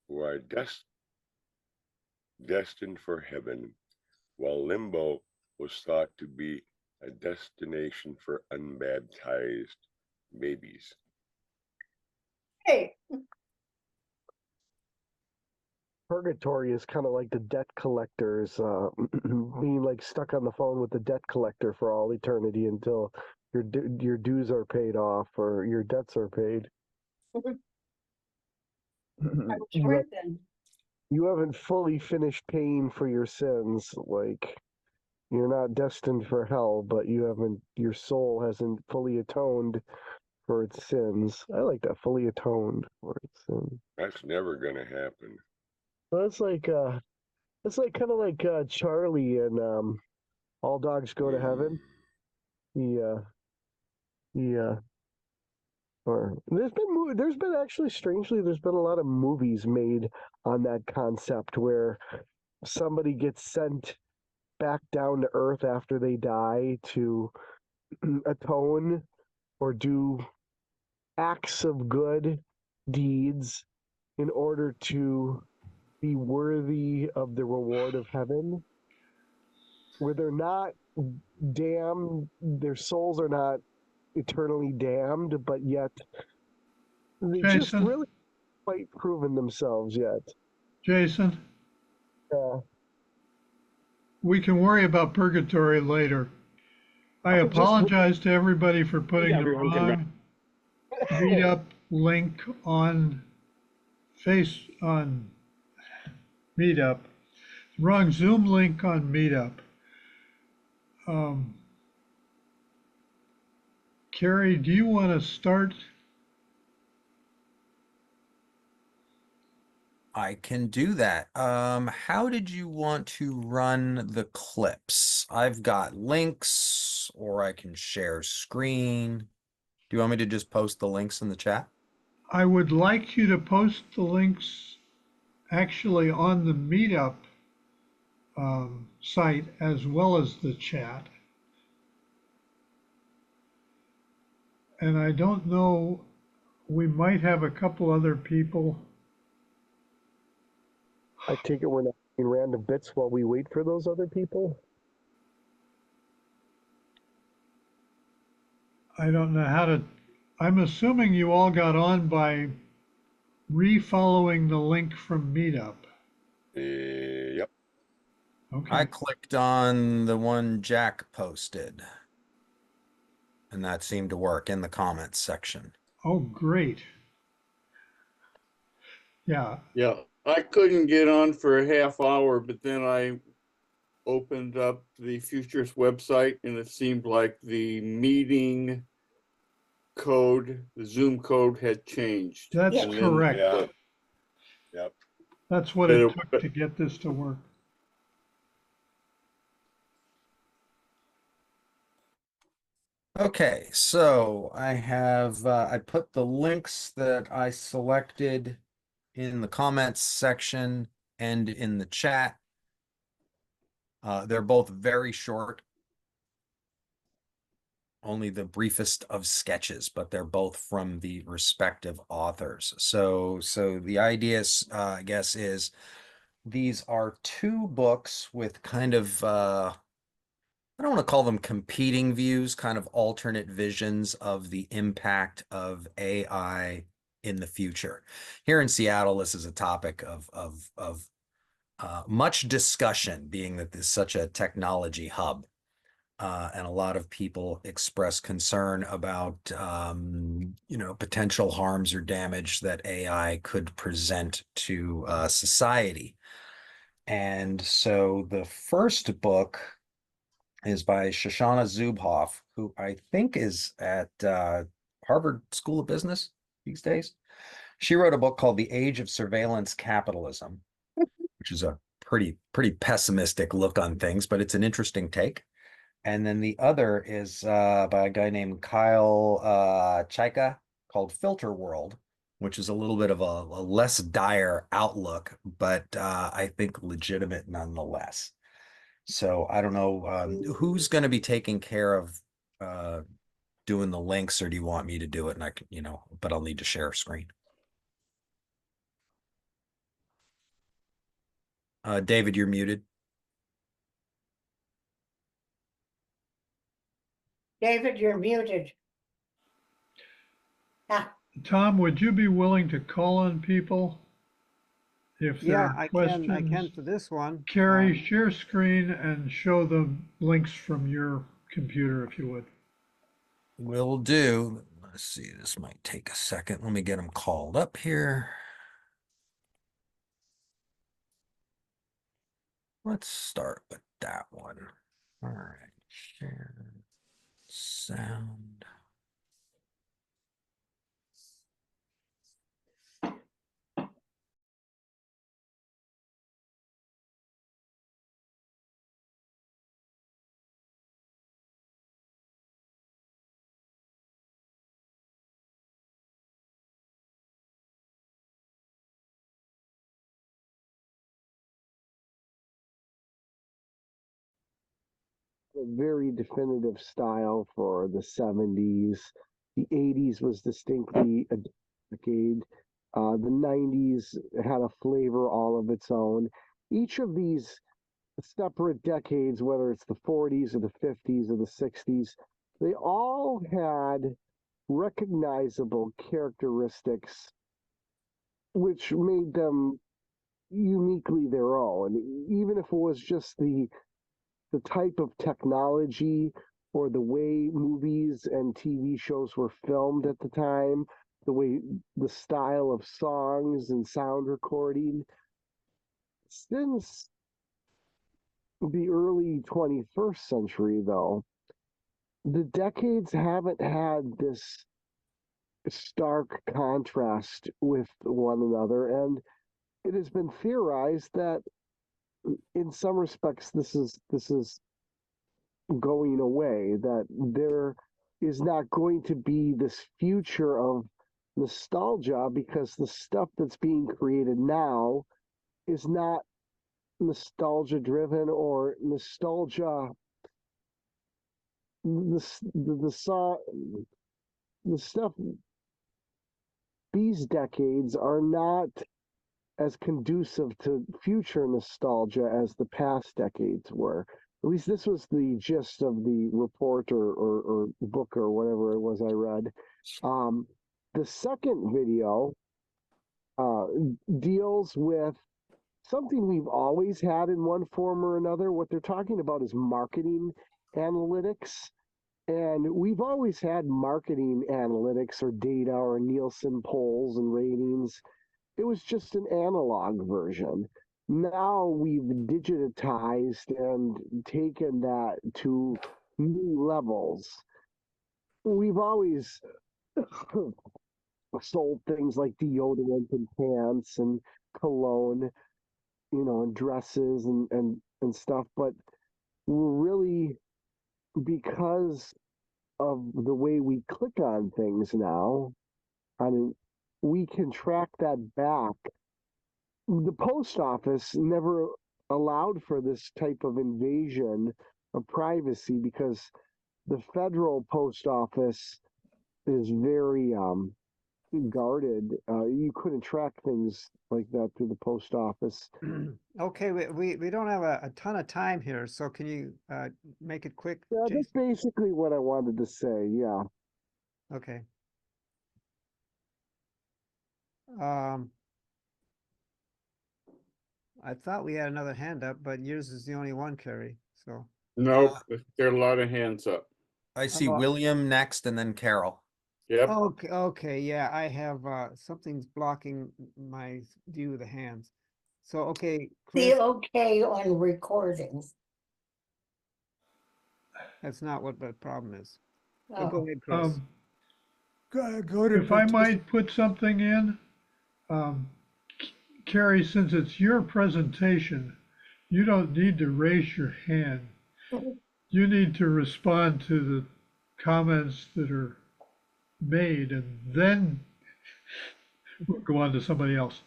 who are destined for heaven, while limbo was thought to be a destination for unbaptized babies. Hey, Purgatory is kind of like the debt collectors, being like stuck on the phone with the debt collector for all eternity until your dues are paid off or your debts are paid. You haven't fully finished paying for your sins. Like, you're not destined for hell, but your soul hasn't fully atoned for its sins. I like that, fully atoned for its sins. That's never going to happen. Well, it's like kind of like Charlie in All Dogs Go to Heaven. Or there's been actually, strangely, there's been a lot of movies made on that concept where somebody gets sent back down to earth after they die to atone or do acts of good deeds in order to be worthy of the reward of heaven, where they're not damned, their souls are not eternally damned, but yet they just Jason, really quite proven themselves yet. Jason, we can worry about purgatory later. I apologize to everybody for putting the wrong meetup link on Meetup. Wrong Zoom link on Meetup. Kerry, do you want to start? I can do that. How did you want to run the clips? I've got links, or I can share screen. Do you want me to just post the links in the chat? I would like you to post the links actually on the Meetup site as well as the chat. And I don't know, we might have a couple other people. I take it we're not doing random bits while we wait for those other people? I don't know how to, I'm assuming you all got on by re-following the link from Meetup. Yep. Okay. I clicked on the one Jack posted, and that seemed to work in the comments section. Oh, great. Yeah. Yeah, I couldn't get on for a half hour, but then I opened up the Futurists website and it seemed like the meeting code, the Zoom code had changed. That's correct. Yeah. Yep. That's what it took to get this to work. Okay, so I have I put the links that I selected in the comments section and in the chat. They're both very short, only the briefest of sketches, but they're both from the respective authors. So the idea, I guess, is these are two books with kind of I don't want to call them competing views, kind of alternate visions of the impact of AI in the future. Here in Seattle, this is a topic of much discussion, being that this is such a technology hub. And a lot of people express concern about, potential harms or damage that AI could present to society. And so the first book is by Shoshana Zuboff, who I think is at Harvard School of Business these days. She wrote a book called The Age of Surveillance Capitalism, which is a pretty pessimistic look on things, but it's an interesting take. And then the other is by a guy named Kyle Chaika, called Filterworld, which is a little bit of a less dire outlook, but I think legitimate nonetheless. So I don't know who's going to be taking care of doing the links, or do you want me to do it? And I can, but I'll need to share a screen. David, you're muted. David, you're muted. Ah, Tom, would you be willing to call on people if there Yeah, are I questions? can for this one. Kerry, share screen and show the links from your computer if you would. Will do. Let's see, this might take a second. Let me get them called up here. Let's start with that one. All right, share sound. A very definitive style for the 70s. The 80s was distinctly a decade. The 90s had a flavor all of its own. Each of these separate decades, whether it's the 40s or the 50s or the 60s, they all had recognizable characteristics which made them uniquely their own. Even if it was just the type of technology or the way movies and TV shows were filmed at the time, the style of songs and sound recording. Since the early 21st century, though, the decades haven't had this stark contrast with one another, and it has been theorized that in some respects this is going away, that there is not going to be this future of nostalgia because the stuff that's being created now is not nostalgia driven or nostalgia the stuff these decades are not as conducive to future nostalgia as the past decades were. At least this was the gist of the report or book or whatever it was I read. The second video deals with something we've always had in one form or another. What they're talking about is marketing analytics. And we've always had marketing analytics or data or Nielsen polls and ratings. It was just an analog version. Now we've digitized and taken that to new levels. We've always sold things like deodorant and pants and cologne, and dresses and stuff, but we're really, because of the way we click on things now, we can track that back. The post office never allowed for this type of invasion of privacy because the federal post office is very guarded. You couldn't track things like that through the post office. Okay, we don't have a ton of time here, so can you make it quick, Yeah, that's Jason? basically what I wanted to say. Yeah. Okay. I thought we had another hand up, but yours is the only one, Kerry. So Nope, there are a lot of hands up. I see Uh, William next and then Carol. Yep. okay, yeah, I have something's blocking my view of the hands. So okay, the Chris, okay on recording. that's not what the problem is. Go Oh, ahead, Chris. Go to if I might put something in, Kerry, since it's your presentation, you don't need to raise your hand. You need to respond to the comments that are made, and then we'll go on to somebody else.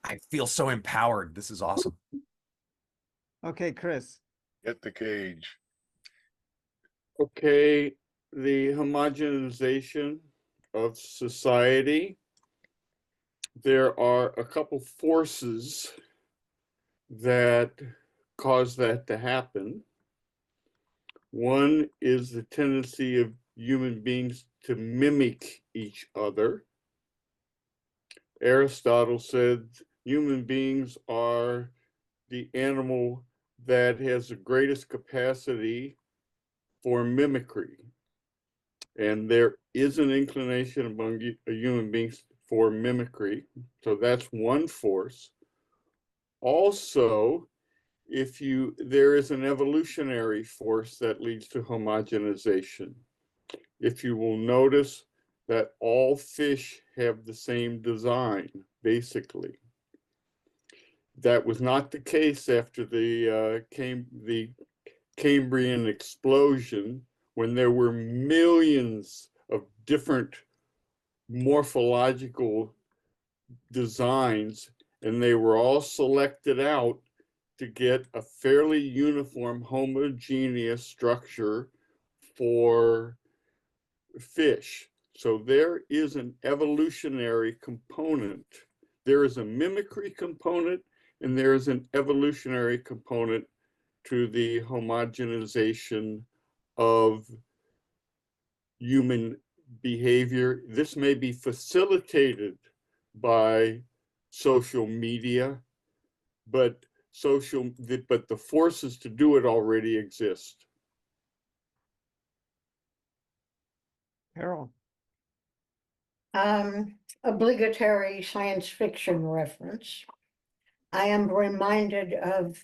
I feel so empowered. This is awesome. Okay, Chris. Get the cage. Okay, the homogenization of society. There are a couple forces that cause that to happen. One is the tendency of human beings to mimic each other. Aristotle said human beings are the animal that has the greatest capacity for mimicry. And there is an inclination among human beings for mimicry. So that's one force. Also, there is an evolutionary force that leads to homogenization. If you will notice that all fish have the same design, basically. That was not the case after the Cambrian explosion, when there were millions of different morphological designs, and they were all selected out to get a fairly uniform, homogeneous structure for fish. So there is an evolutionary component. There is a mimicry component, and there is an evolutionary component to the homogenization of human behavior. This may be facilitated by social media, but the forces to do it already exist. Carol. Obligatory science fiction reference. I am reminded of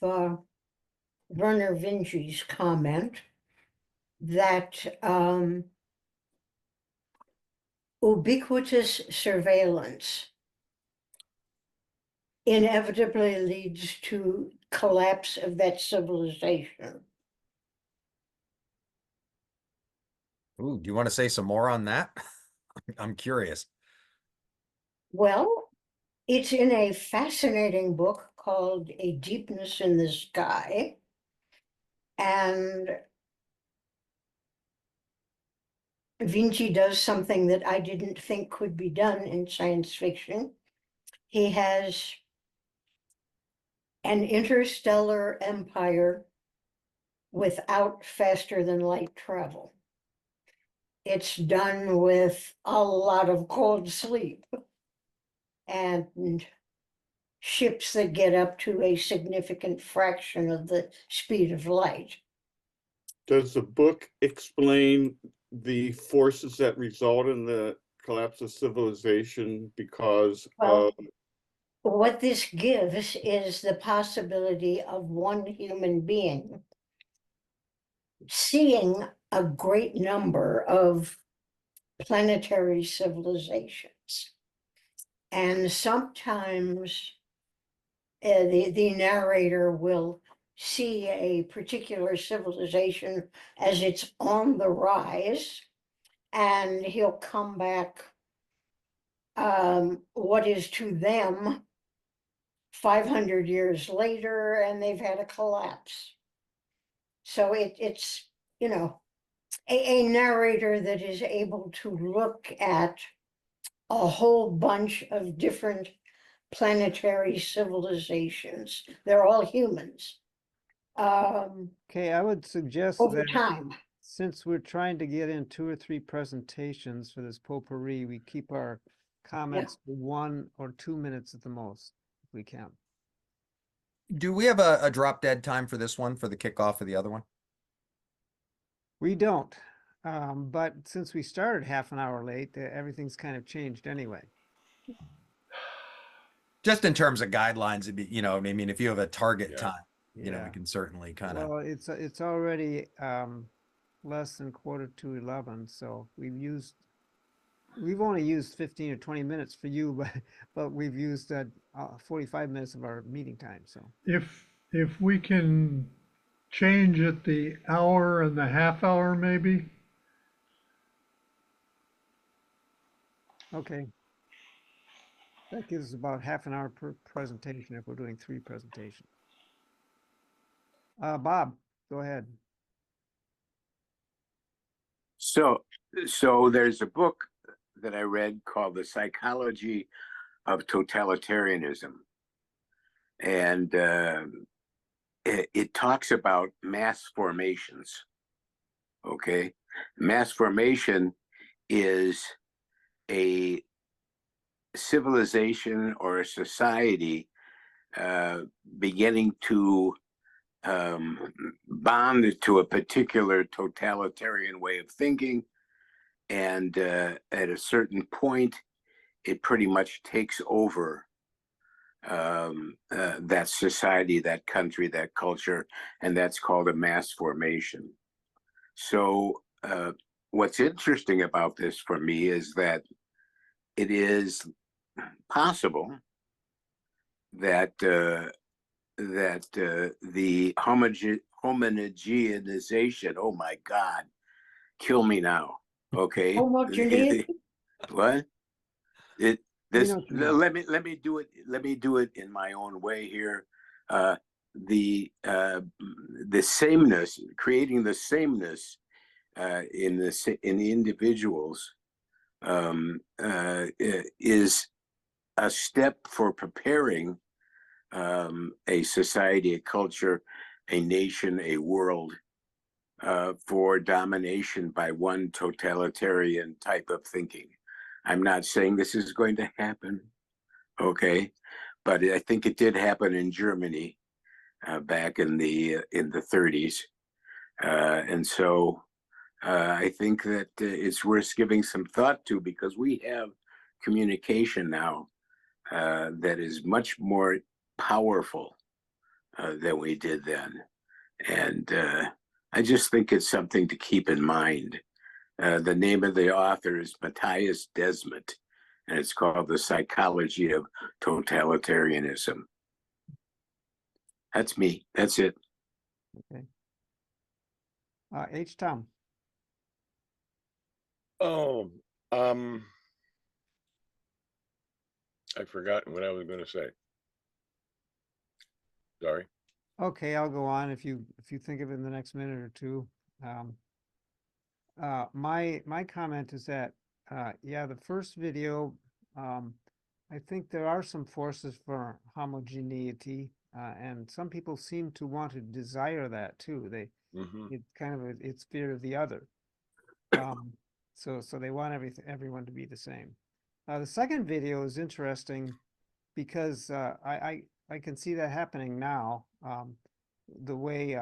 Werner Vinge's comment that ubiquitous surveillance inevitably leads to collapse of that civilization. Ooh, do you want to say some more on that? I'm curious. Well, it's in a fascinating book called A Deepness in the Sky. And Vinci does something that I didn't think could be done in science fiction. He has an interstellar empire without faster than light travel. It's done with a lot of cold sleep and ships that get up to a significant fraction of the speed of light. Does the book explain the forces that result in the collapse of civilization because Well, of what this gives is the possibility of one human being seeing a great number of planetary civilizations. And sometimes the narrator will see a particular civilization as it's on the rise, and he'll come back what is to them 500 years later, and they've had a collapse. So it's, you know, a narrator that is able to look at a whole bunch of different planetary civilizations. They're all humans. Okay, I would suggest Over that time. since we're trying to get in 2 or 3 presentations for this potpourri, we keep our comments to 1 or 2 minutes at the most, if we can. Do we have a drop dead time for this one, for the kickoff of the other one? We don't, but since we started half an hour late, everything's kind of changed anyway. Just in terms of guidelines, it'd be, you know, I mean, if you have a target Yeah. time, you know, we can certainly kind of. Well, it's already less than 11:15, so we've only used 15 or 20 minutes for you, but we've used 45 minutes of our meeting time. So If we can change at the hour and the half hour, maybe. okay, that gives us about half an hour per presentation if we're doing 3 presentations. Bob, go ahead. So there's a book that I read called The Psychology of Totalitarianism. and it talks about mass formations. Okay, mass formation is a civilization or a society beginning to bond to a particular totalitarian way of thinking, and at a certain point, it pretty much takes over that society, that country, that culture, and that's called a mass formation. So what's interesting about this for me is that it is possible that the homogenization, oh my God, kill me now. Okay. Homogeneity? What? We This know what you mean. let me do it in my own way here. The sameness, creating the sameness in the individuals is a step for preparing a society, a culture, a nation, a world for domination by one totalitarian type of thinking. I'm not saying this is going to happen, okay, but I think it did happen in Germany back in the 30s, and so I think that it's worth giving some thought to, because we have communication now that is much more powerful than we did then, and I just think it's something to keep in mind. The name of the author is Matthias Desmet, and it's called The Psychology of Totalitarianism. That's me. That's it. Okay. H. Tom. Oh, I've forgotten what I was going to say. Sorry. Okay, I'll go on if you think of it in the next minute or two. My comment is that yeah, the first video, I think there are some forces for homogeneity, and some people seem to want to desire that too. It's kind of it's fear of the other. So they want everyone to be the same. The second video is interesting because I can see that happening now. The way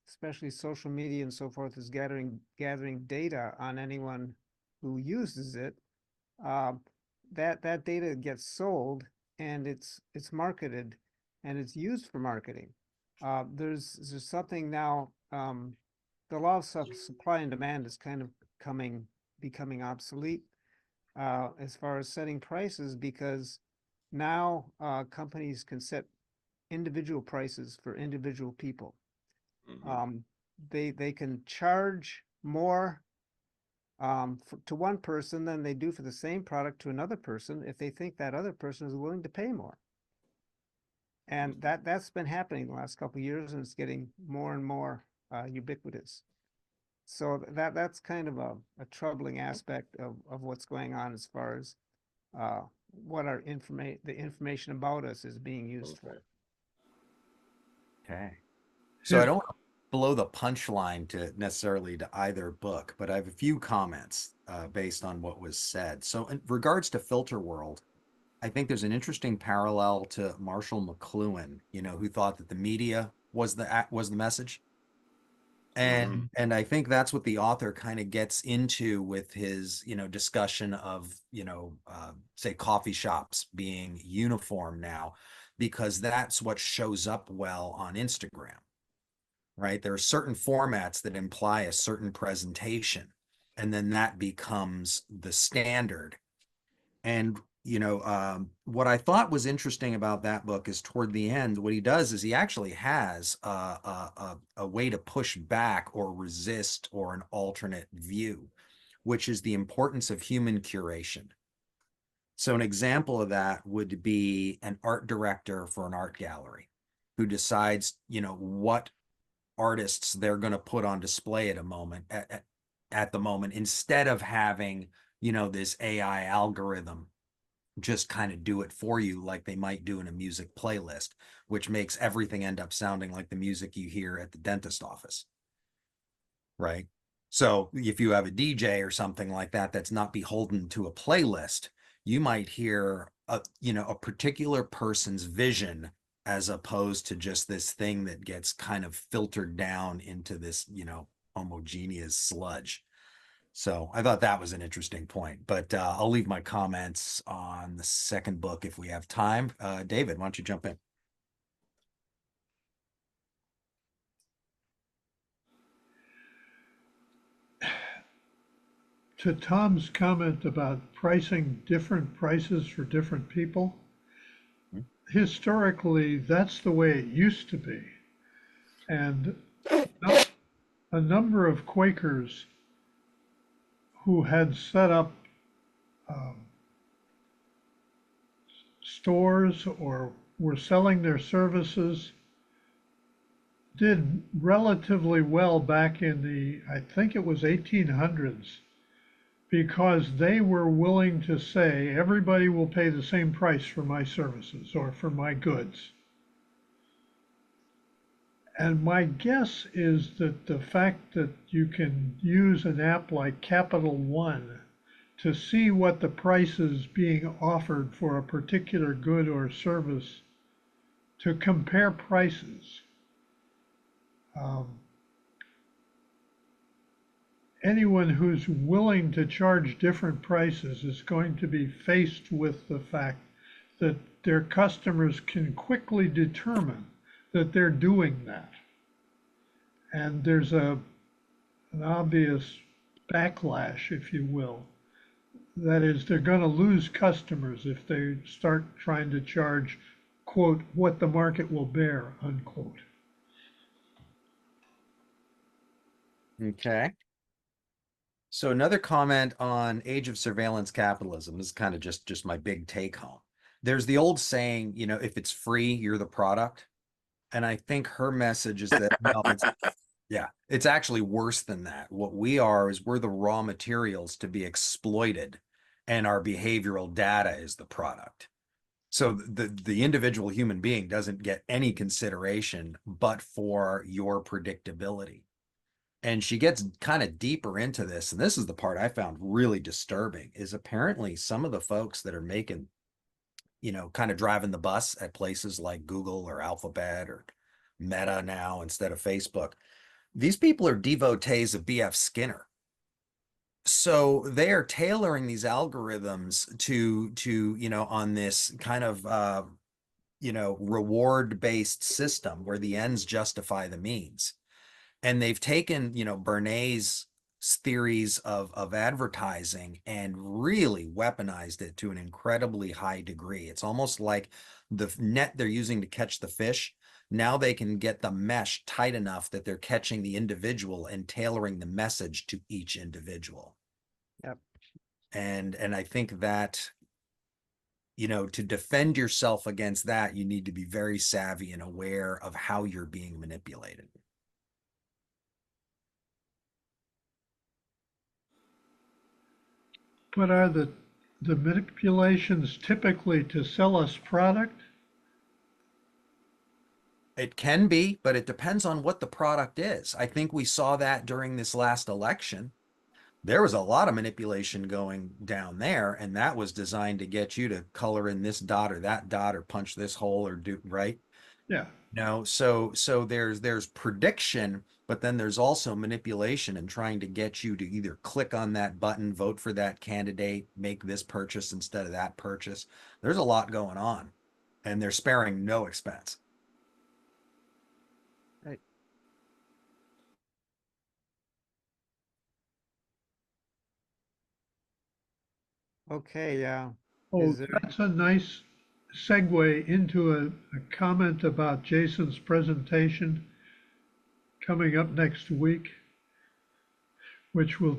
especially social media and so forth is gathering data on anyone who uses it. That data gets sold, and it's marketed, and it's used for marketing. There's something now. The law of supply and demand is kind of becoming obsolete as far as setting prices, because now companies can set individual prices for individual people. They can charge more to one person than they do for the same product to another person if they think that other person is willing to pay more. And that's been happening the last couple of years, and it's getting more and more ubiquitous. So that's kind of a troubling aspect of what's going on as far as what the information about us is being used for. Okay. So I don't want to blow the punchline to either book, but I have a few comments based on what was said. So in regards to Filterworld, I think there's an interesting parallel to Marshall McLuhan, who thought that the media was the message. And I think that's what the author kind of gets into with his, discussion of, say coffee shops being uniform now, because that's what shows up well on Instagram, right? There are certain formats that imply a certain presentation, and then that becomes the standard. And what I thought was interesting about that book is toward the end, what he does is he actually has a way to push back or resist or an alternate view, which is the importance of human curation. So an example of that would be an art director for an art gallery who decides, what artists they're going to put on display at the moment, instead of having, this AI algorithm just kind of do it for you like they might do in a music playlist, which makes everything end up sounding like the music you hear at the dentist office. Right? So if you have a DJ or something like that that's not beholden to a playlist, you might hear a particular person's vision as opposed to just this thing that gets kind of filtered down into this, homogeneous sludge. So I thought that was an interesting point, but I'll leave my comments on the second book if we have time. David, why don't you jump in? To Tom's comment about pricing different prices for different people, historically, that's the way it used to be. And a number of Quakers who had set up stores or were selling their services did relatively well back in the, I think it was 1800s, because they were willing to say, everybody will pay the same price for my services or for my goods. And my guess is that the fact that you can use an app like Capital One to see what the price is being offered for a particular good or service, to compare prices. Anyone who's willing to charge different prices is going to be faced with the fact that their customers can quickly determine that they're doing that. And there's an obvious backlash, if you will. That is, they're going to lose customers if they start trying to charge, quote, what the market will bear, unquote. Okay. So another comment on Age of Surveillance Capitalism. This is kind of just my big take home. There's the old saying, if it's free, you're the product. And I think her message is that, no, it's actually worse than that. What we are is we're the raw materials to be exploited, and our behavioral data is the product. So the individual human being doesn't get any consideration but for your predictability. And she gets kind of deeper into this, and this is the part I found really disturbing, is apparently some of the folks that are making, kind of driving the bus at places like Google or Alphabet or Meta now instead of Facebook, these people are devotees of B.F. Skinner. So they are tailoring these algorithms to on this kind of reward-based system where the ends justify the means. And they've taken, Bernays' theories of advertising and really weaponized it to an incredibly high degree. It's almost like the net they're using to catch the fish. Now they can get the mesh tight enough that they're catching the individual and tailoring the message to each individual. Yep. And I think that, to defend yourself against that, you need to be very savvy and aware of how you're being manipulated. But are the manipulations typically to sell us product? It can be, but it depends on what the product is. I think we saw that during this last election. There was a lot of manipulation going down there, and that was designed to get you to color in this dot or that dot or punch this hole or do right. Yeah. So there's prediction, but then there's also manipulation and trying to get you to either click on that button, vote for that candidate, make this purchase instead of that purchase. There's a lot going on, and they're sparing no expense. Right. Okay, yeah. Oh, Is there, that's a nice segue into a comment about Jason's presentation coming up next week, which will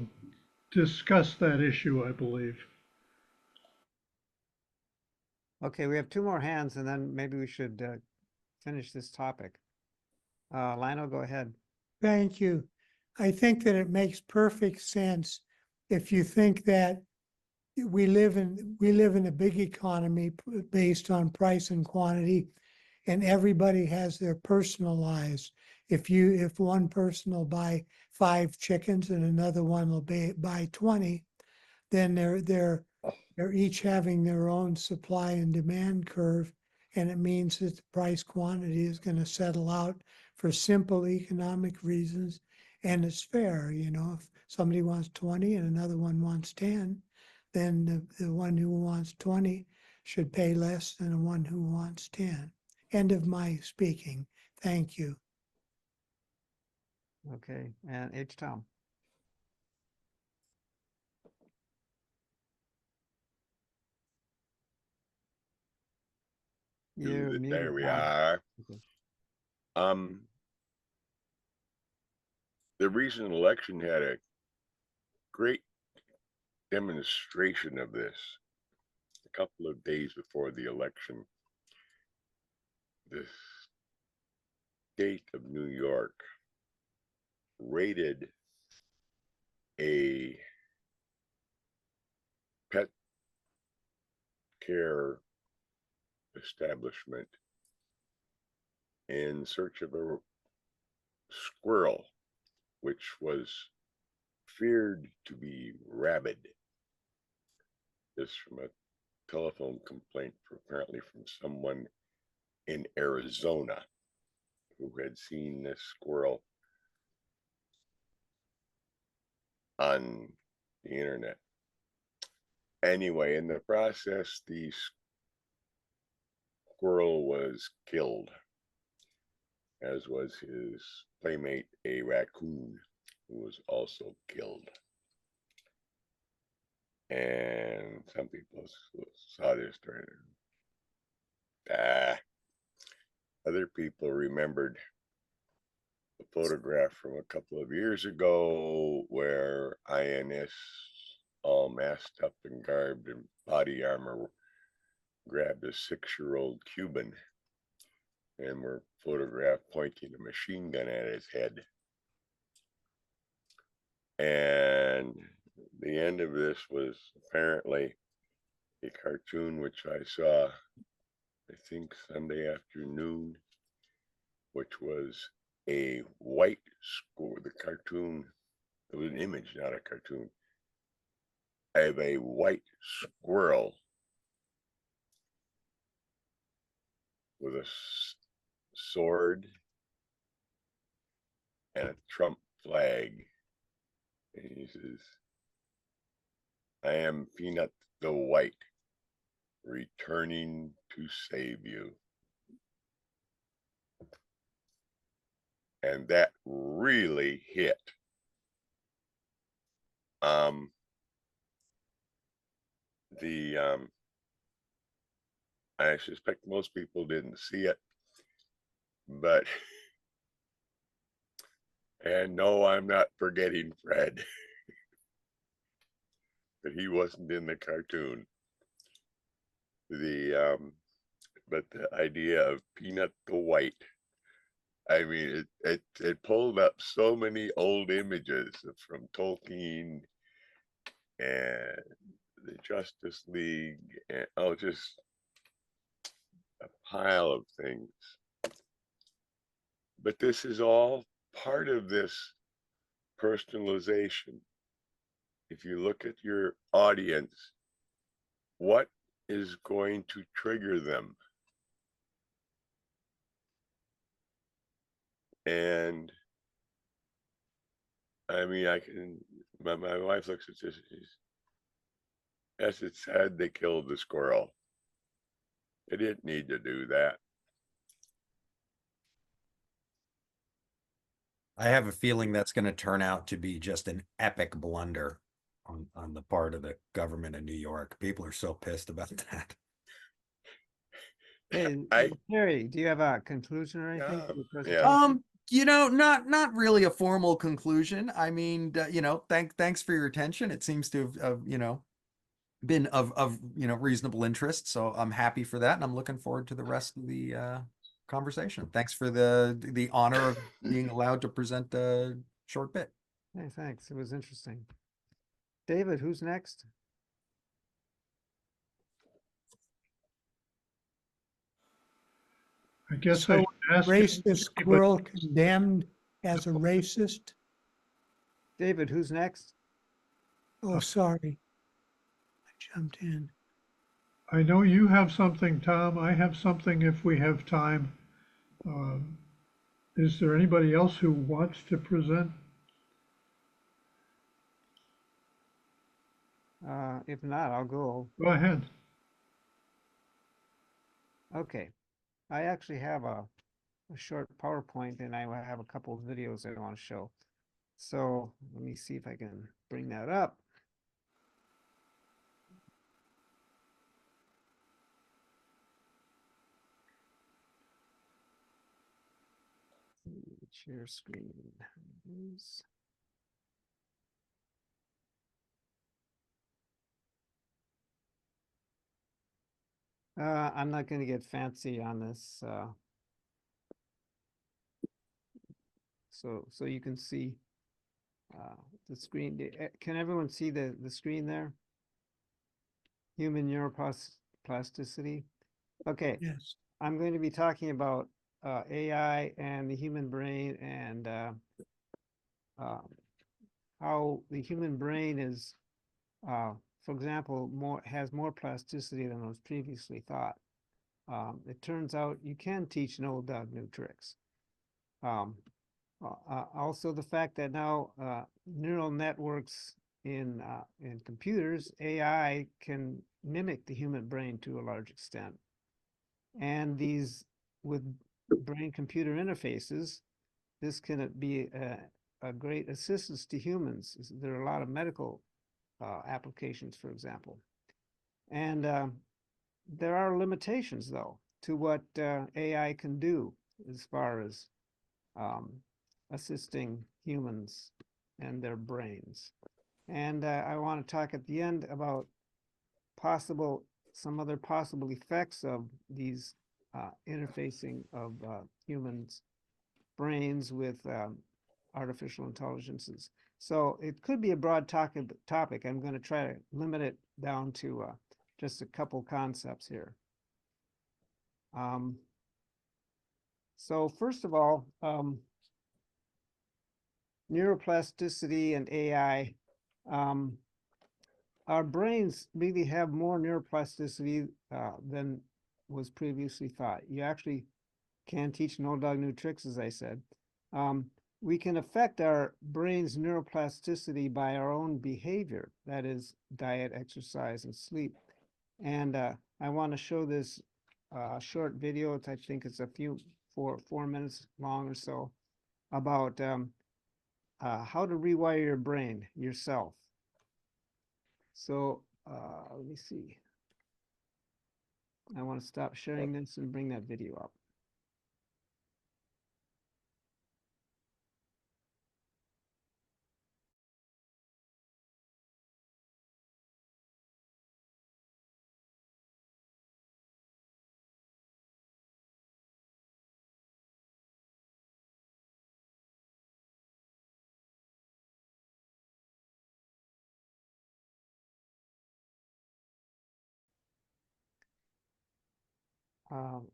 discuss that issue, I believe. okay, we have two more hands and then maybe we should finish this topic. Lionel, go ahead. Thank you. I think that it makes perfect sense if you think that we live in a big economy based on price and quantity, and everybody has their personal lives. If one person will buy 5 chickens and another one will buy 20, then they're each having their own supply and demand curve, and it means that the price quantity is going to settle out for simple economic reasons, and it's fair. If somebody wants 20 and another one wants 10, then the one who wants 20 should pay less than the one who wants 10. End of my speaking. Thank you. Okay, and H. Tom. You're There muted we now. are. Okay. The recent election had a great demonstration of this. A couple of days before the election, the state of New York raided a pet care establishment in search of a squirrel, which was feared to be rabid. This from a telephone complaint apparently from someone in Arizona who had seen this squirrel on the internet. Anyway, in the process, the squirrel was killed, as was his playmate, a raccoon, who was also killed. And some people saw this during other people remembered a photograph from a couple of years ago where INS, all masked up and garbed in body armor, grabbed a 6-year-old Cuban and were photographed pointing a machine gun at his head. And the end of this was apparently a cartoon which I saw, I think, Sunday afternoon, which was a white squirrel. The cartoon, it was an image, not a cartoon, of a white squirrel with a sword and a Trump flag. And he says, "I am Peanut the White, returning to save you." And that really hit. I suspect most people didn't see it, but, and no, I'm not forgetting Fred, that he wasn't in the cartoon. But the idea of Peanut the White, I mean, it pulled up so many old images from Tolkien and the Justice League, and just a pile of things. But this is all part of this personalization. If you look at your audience, what is going to trigger them? And I mean, my wife looks at this, yes, it's sad they killed the squirrel. They didn't need to do that. I have a feeling that's going to turn out to be just an epic blunder on the part of the government of New York. People are so pissed about that. Hey, Kerry, do you have a conclusion or anything for the presentation? Not really a formal conclusion. I mean, thanks for your attention. It seems to have been of reasonable interest. So I'm happy for that, and I'm looking forward to the rest of the conversation. Thanks for the honor of being allowed to present a short bit. Hey, thanks. It was interesting. David, who's next? I guess I So should ask you, racist squirrel condemned as a racist? David, who's next? Oh, sorry. I jumped in. I know you have something, Tom. I have something if we have time. Um, Is there anybody else who wants to present? If not, I'll go. Go ahead. Okay. I actually have a short PowerPoint and I have a couple of videos I want to show. So let me see if I can bring that up. Share screen. I'm not going to get fancy on this. So you can see the screen. Can everyone see the screen there? Human neuroplasticity. Okay. Yes. I'm going to be talking about AI and the human brain and how the human brain is, for example, has more plasticity than was previously thought. It turns out you can teach an old dog new tricks. Also, the fact that now neural networks in computers, AI, can mimic the human brain to a large extent. And these, with brain-computer interfaces, this can be a great assistance to humans. There are a lot of medical applications, for example. And there are limitations, though, to what AI can do as far as assisting humans and their brains. And I want to talk at the end about some other possible effects of these interfacing of humans' brains with artificial intelligences. So it could be a broad topic. I'm going to try to limit it down to just a couple concepts here. So first of all, neuroplasticity and AI. Our brains really have more neuroplasticity than was previously thought. You actually can teach an old dog new tricks, as I said. We can affect our brain's neuroplasticity by our own behavior, that is, diet, exercise, and sleep. And I want to show this short video. I think it's four minutes long or so, about how to rewire your brain yourself. So let me see. I want to stop sharing this and bring that video up.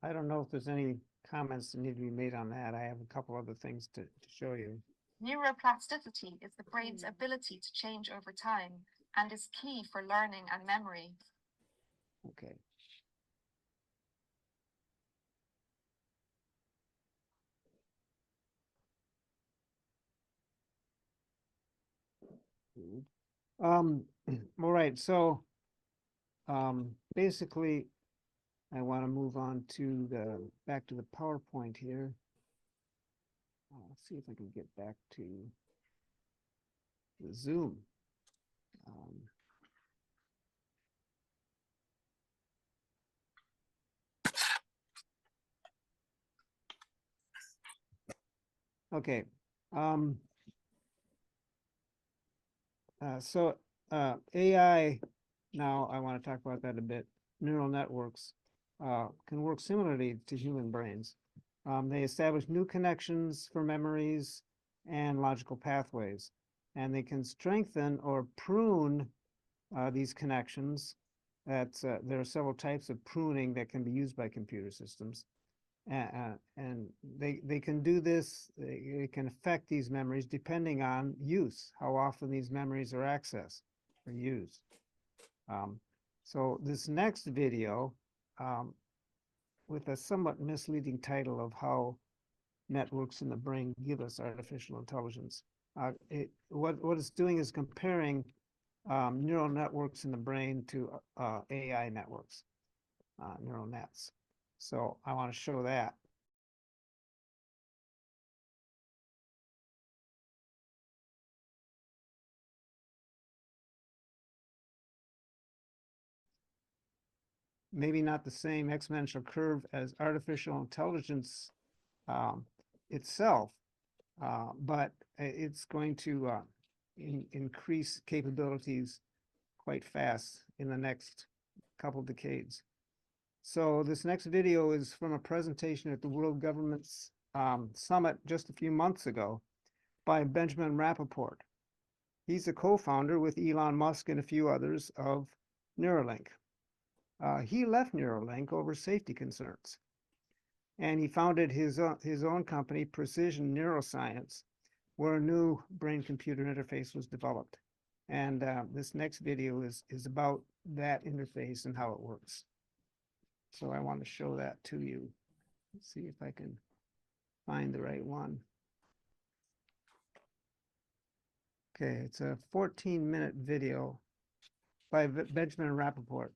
I don't know if there's any comments that need to be made on that. I have a couple other things to show you. Neuroplasticity is the brain's ability to change over time and is key for learning and memory. Okay. All right, so basically I want to move on to back to the PowerPoint here. Let's see if I can get back to the Zoom. Okay. So AI, now I want to talk about that a bit. Neural networks can work similarly to human brains. They establish new connections for memories and logical pathways, and they can strengthen or prune these connections. There are several types of pruning that can be used by computer systems. And they can do this, they can affect these memories depending on use, how often these memories are accessed or used. So this next video, with a somewhat misleading title of How Networks in the Brain Give Us Artificial Intelligence, what it's doing is comparing neural networks in the brain to AI networks, neural nets. So I want to show that. Maybe not the same exponential curve as artificial intelligence itself, but it's going to increase capabilities quite fast in the next couple decades. So this next video is from a presentation at the World Government's Summit just a few months ago by Benjamin Rappaport. He's a co-founder with Elon Musk and a few others of Neuralink. He left Neuralink over safety concerns, and he founded his own company, Precision Neuroscience, where a new brain-computer interface was developed. And this next video is about that interface and how it works. So I want to show that to you. Let's see if I can find the right one. Okay, it's a 14-minute video by Benjamin Rappaport,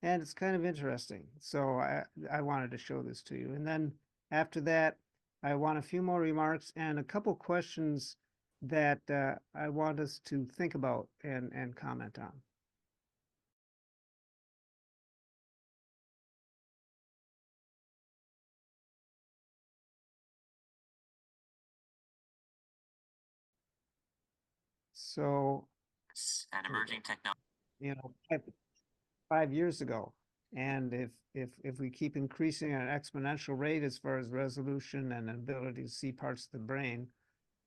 and it's kind of interesting. So I wanted to show this to you. And then after that, I want a few more remarks and a couple questions that I want us to think about and comment on. So, an emerging technology, you know, 5 years ago, and if we keep increasing at an exponential rate as far as resolution and ability to see parts of the brain,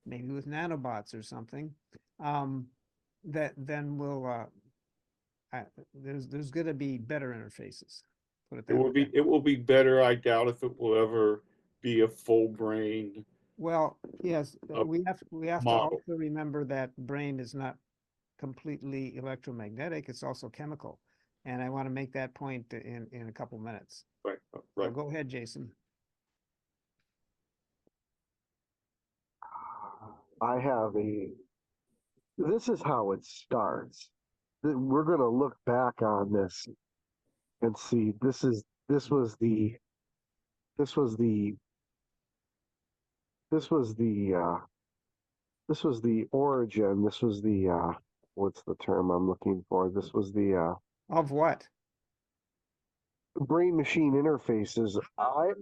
maybe with nanobots or something, that then we'll there's going to be better interfaces. Put it that way. It will be better. I doubt if it will ever be a full brain. Well, yes, we have to model. also remember that brain is not completely electromagnetic; it's also chemical, and I want to make that point in a couple minutes. Right, So right. go ahead, Jason. This is how it starts. We're going to look back on this and see this was the origin. This was the what's the term I'm looking for? This was the Of what? brain machine interfaces. I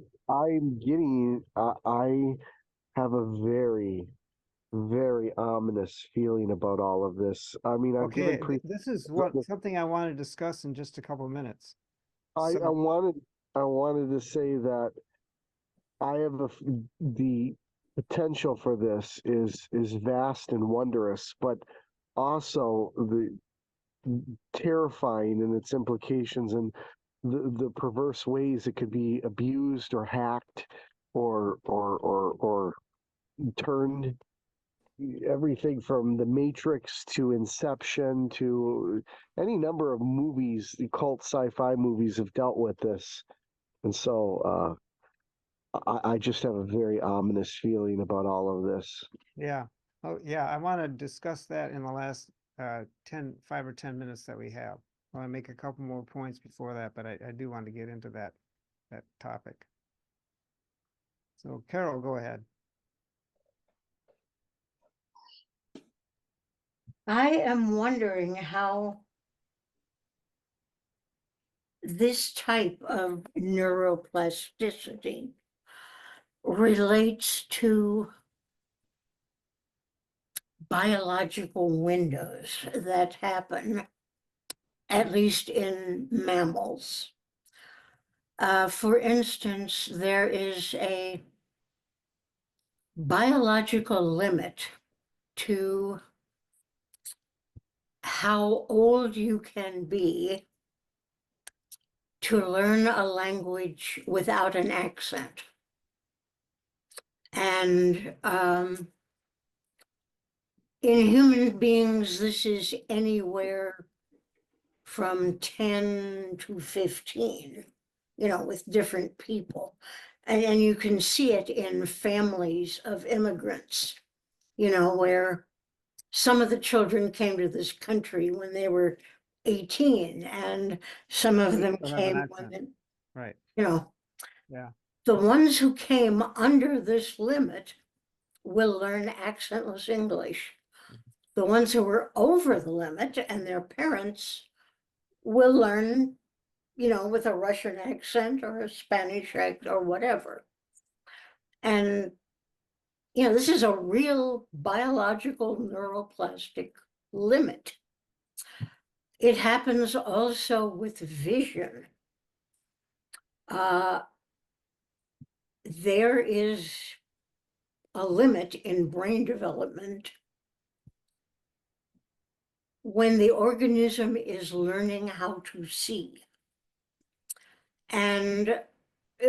have a very, very ominous feeling about all of this. I mean, I've Okay, given this is something I want to discuss in just a couple of minutes. I So- wanted to say that I have the potential for this is vast and wondrous, but also the terrifying in its implications and the perverse ways it could be abused or hacked or turned. Everything from The Matrix to Inception to any number of movies, the cult sci-fi movies have dealt with this. And so I just have a very ominous feeling about all of this. Yeah. Oh, yeah. I want to discuss that in the last 5 or 10 minutes that we have. I want to make a couple more points before that, but I do want to get into that topic. So, Carol, go ahead. I am wondering how this type of neuroplasticity relates to biological windows that happen, at least in mammals. For instance, there is a biological limit to how old you can be to learn a language without an accent. And in human beings, this is anywhere from 10 to 15, with different people. And you can see it in families of immigrants, where some of the children came to this country when they were 18, and some of them Still have an came accent. when, Right. Yeah. the ones who came under this limit will learn accentless English. The ones who were over the limit and their parents will learn, with a Russian accent or a Spanish accent or whatever. And, this is a real biological neuroplastic limit. It happens also with vision. There is a limit in brain development when the organism is learning how to see. And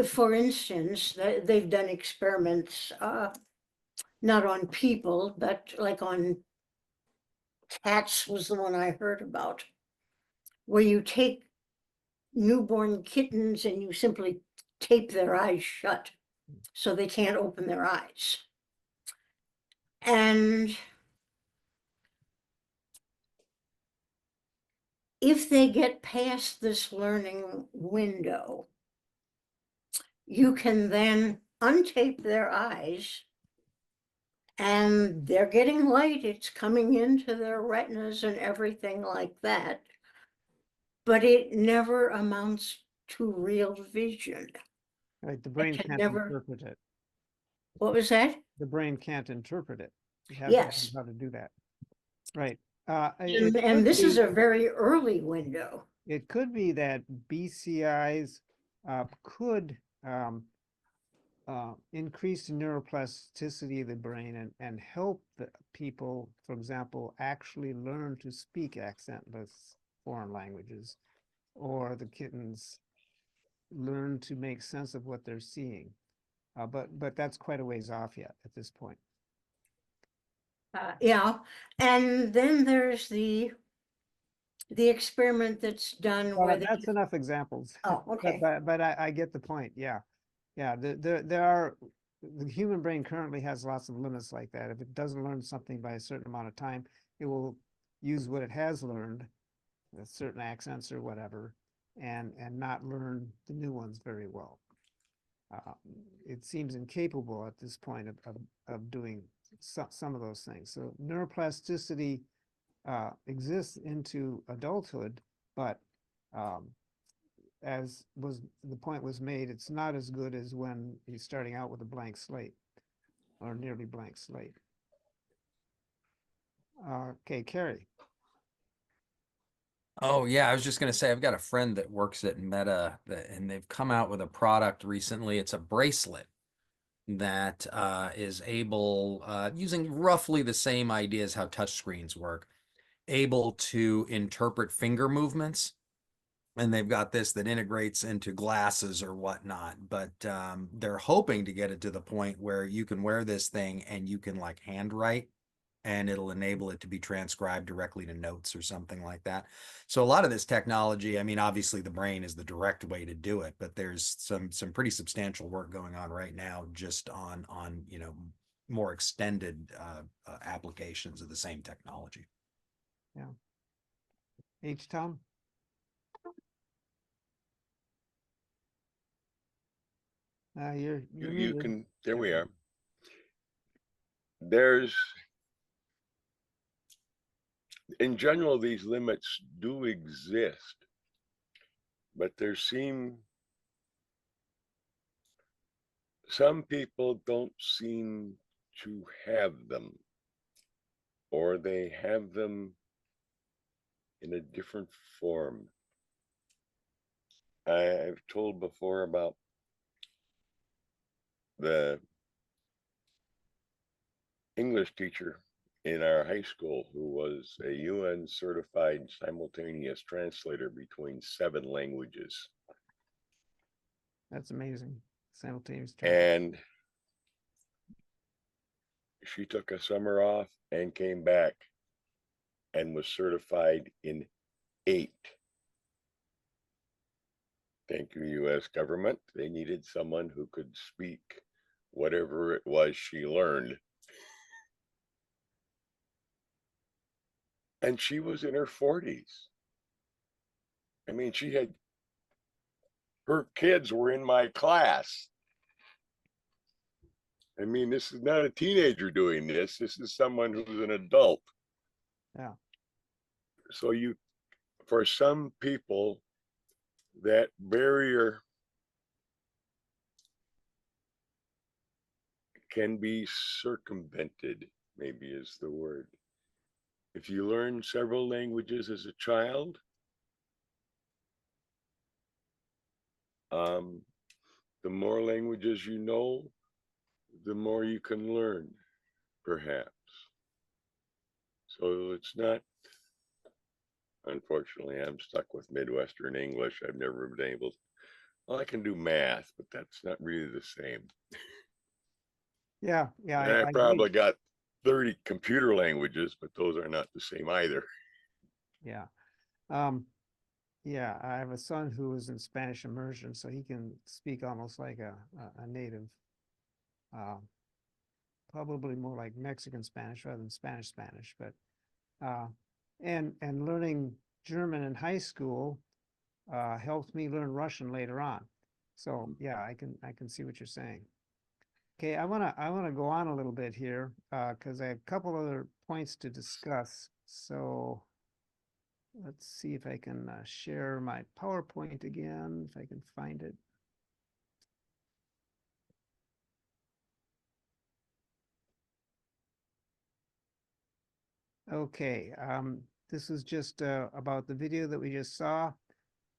for instance, they've done experiments, not on people, but like on cats was the one I heard about, where you take newborn kittens and you simply tape their eyes shut so they can't open their eyes. And if they get past this learning window, you can then untape their eyes and they're getting light. It's coming into their retinas and everything like that. But it never amounts to real vision. Right. The brain can can't never- interpret it. What was that? The brain can't interpret it. It has Yes. how to do that. Right. And this is a very early window. It could be that BCIs could increase the neuroplasticity of the brain and help the people, for example, actually learn to speak accentless foreign languages, or the kittens learn to make sense of what they're seeing. But that's quite a ways off yet at this point. Yeah, and then there's the experiment that's done Well, where they that's enough examples. Oh, okay. But I get the point. Yeah. There are, the human brain currently has lots of limits like that. If it doesn't learn something by a certain amount of time, it will use what it has learned, certain accents or whatever, and not learn the new ones very well. It seems incapable at this point of doing some of those things. So neuroplasticity exists into adulthood, but as the point was made, it's not as good as when he's starting out with a blank slate or nearly blank slate. Okay, Kerry. Oh yeah, I was just gonna say I've got a friend that works at Meta and they've come out with a product recently. It's a bracelet that is able, using roughly the same idea as how touchscreens work, able to interpret finger movements. And they've got this that integrates into glasses or whatnot, but they're hoping to get it to the point where you can wear this thing and you can like handwrite and it'll enable it to be transcribed directly to notes or something like that. So a lot of this technology, I mean, obviously the brain is the direct way to do it, but there's some pretty substantial work going on right now just on more extended applications of the same technology. Yeah. H. Tom. You're You muted. can, there we are. There's, in general, these limits do exist, but some people don't seem to have them, or they have them in a different form. I've told before about the English teacher in our high school who was a UN certified simultaneous translator between 7 languages. That's amazing. Simultaneous. And she took a summer off and came back and was certified in 8. Thank you, US government. They needed someone who could speak whatever it was she learned. And she was in her 40s. I mean, her kids were in my class. I mean, this is not a teenager doing this. This is someone who's an adult. Yeah. So for some people, that barrier can be circumvented, maybe is the word. If you learn several languages as a child, the more languages you know, the more you can learn, perhaps. So it's not, unfortunately, I'm stuck with Midwestern English. I've never been able, well, I can do math, but that's not really the same. Yeah, yeah, And I I agree. probably got 30 computer languages, but those are not the same either. Yeah. Yeah, I have a son who is in Spanish immersion, so he can speak almost like a native, probably more like Mexican Spanish rather than Spanish, but and learning German in high school helped me learn Russian later on. So yeah, I can see what you're saying. Okay, I wanna go on a little bit here because I have a couple other points to discuss. So let's see if I can share my PowerPoint again, if I can find it. Okay, this is just about the video that we just saw.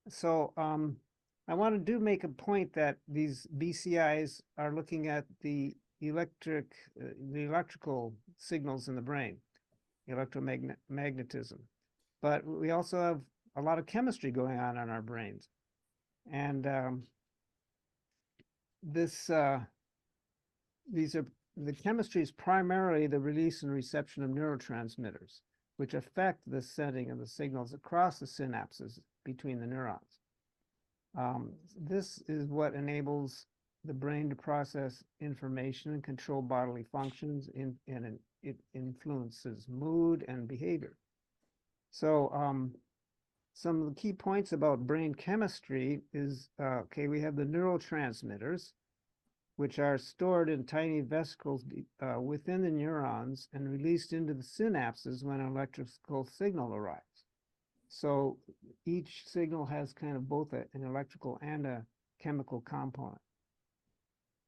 So I want to make a point that these BCIs are looking at the electrical signals in the brain, electromagnetism. But we also have a lot of chemistry going on in our brains. And the chemistry is primarily the release and reception of neurotransmitters, which affect the sending of the signals across the synapses between the neurons. This is what enables the brain to process information and control bodily functions, and it influences mood and behavior. So some of the key points about brain chemistry is, okay, we have the neurotransmitters, which are stored in tiny vesicles within the neurons and released into the synapses when an electrical signal arrives. So each signal has kind of both an electrical and a chemical component.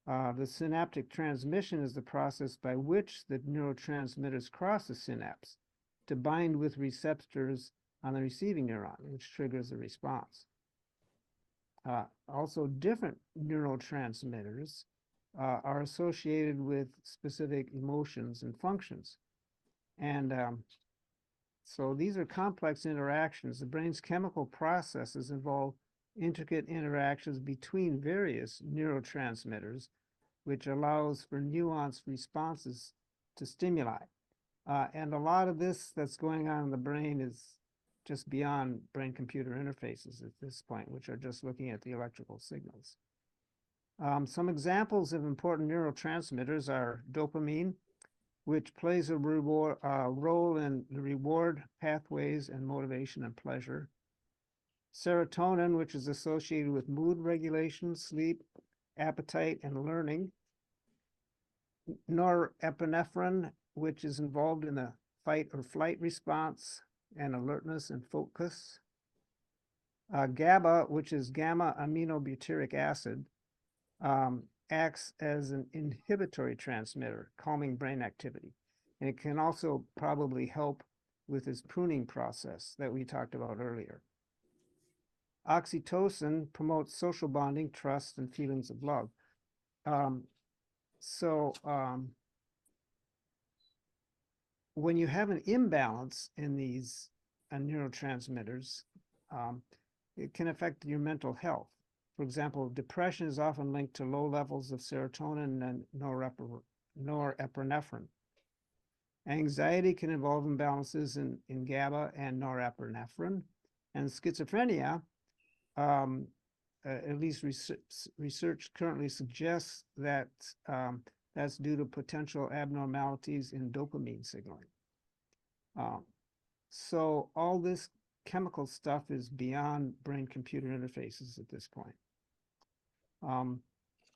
The synaptic transmission is the process by which the neurotransmitters cross the synapse to bind with receptors on the receiving neuron, which triggers a response. Also, different neurotransmitters are associated with specific emotions and functions. And so these are complex interactions. The brain's chemical processes involve intricate interactions between various neurotransmitters, which allows for nuanced responses to stimuli. And a lot of this that's going on in the brain is just beyond brain-computer interfaces at this point, which are just looking at the electrical signals. Some examples of important neurotransmitters are dopamine, which plays a role in the reward pathways and motivation and pleasure. Serotonin, which is associated with mood regulation, sleep, appetite, and learning. Norepinephrine, which is involved in the fight or flight response and alertness and focus. GABA, which is gamma aminobutyric acid, acts as an inhibitory transmitter, calming brain activity. And it can also probably help with this pruning process that we talked about earlier. Oxytocin promotes social bonding, trust, and feelings of love. When you have an imbalance in these neurotransmitters, it can affect your mental health. For example, depression is often linked to low levels of serotonin and norepinephrine. Anxiety can involve imbalances in GABA and norepinephrine. And schizophrenia, at least research currently suggests that that's due to potential abnormalities in dopamine signaling. So all this chemical stuff is beyond brain-computer interfaces at this point.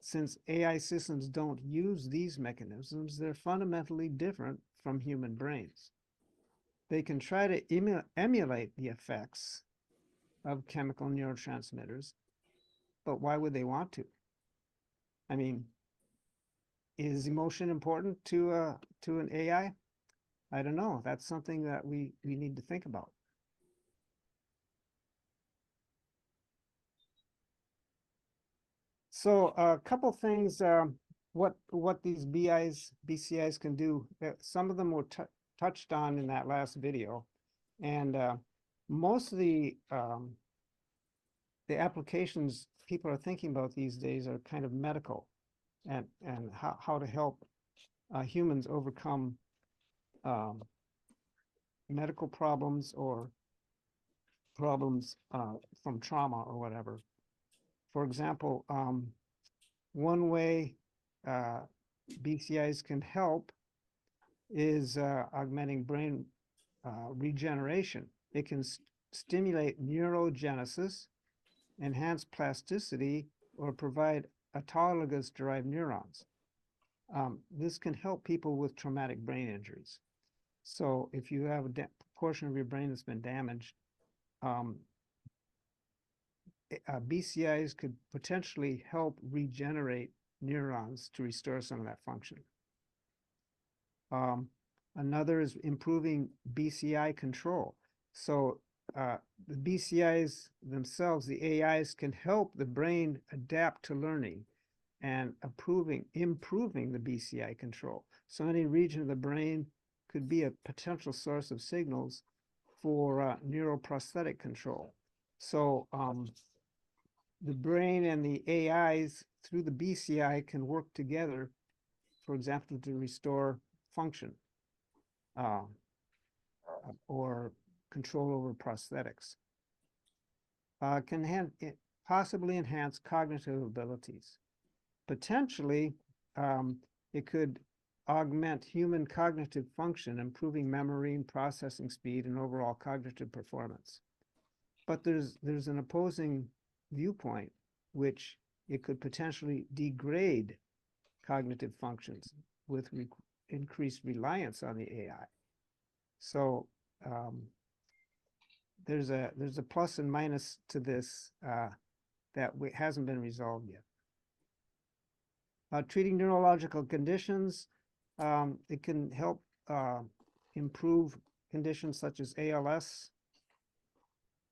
Since AI systems don't use these mechanisms, they're fundamentally different from human brains. They can try to emulate the effects of chemical neurotransmitters, but why would they want to? I mean, is emotion important to an AI? I don't know. That's something that we need to think about. So a couple things, what these BCIs can do. Some of them were touched on in that last video, and most of the applications people are thinking about these days are kind of medical, and how to help humans overcome medical problems or problems from trauma or whatever. For example, one way BCIs can help is augmenting brain regeneration. It can stimulate neurogenesis, enhance plasticity, or provide autologous derived neurons. This can help people with traumatic brain injuries. So if you have a portion of your brain that's been damaged, BCIs could potentially help regenerate neurons to restore some of that function. Another is improving BCI control. So the BCIs themselves, the AIs, can help the brain adapt to learning and improving the BCI control. So any region of the brain could be a potential source of signals for neuroprosthetic control. So the brain and the AIs through the BCI can work together, for example, to restore function or control over prosthetics. Can possibly enhance cognitive abilities. Potentially, it could augment human cognitive function, improving memory and processing speed and overall cognitive performance. But there's an opposing viewpoint, which it could potentially degrade cognitive functions with increased reliance on the AI. So there's a plus and minus to this that hasn't been resolved yet. Treating neurological conditions, it can help improve conditions such as ALS,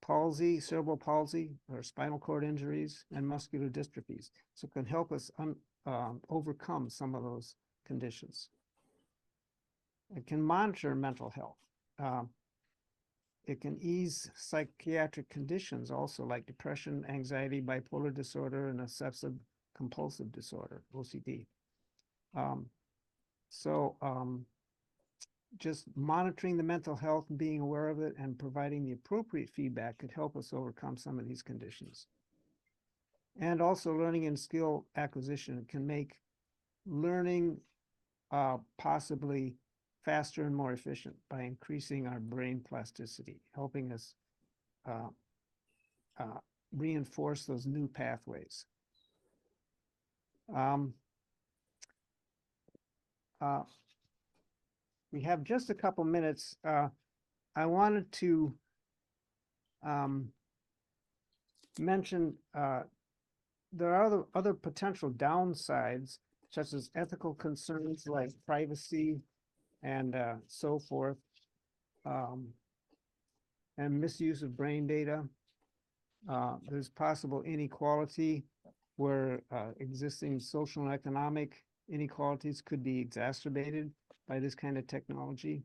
palsy, cerebral palsy, or spinal cord injuries, and muscular dystrophies. So it can help us overcome some of those conditions. It can monitor mental health. It can ease psychiatric conditions also, like depression, anxiety, bipolar disorder, and obsessive compulsive disorder, OCD. Just monitoring the mental health and being aware of it and providing the appropriate feedback could help us overcome some of these conditions. And also learning and skill acquisition can make learning possibly faster and more efficient by increasing our brain plasticity, helping us reinforce those new pathways. We have just a couple minutes. I wanted to mention there are other potential downsides, such as ethical concerns like privacy and so forth, and misuse of brain data. There's possible inequality where existing social and economic inequalities could be exacerbated by this kind of technology.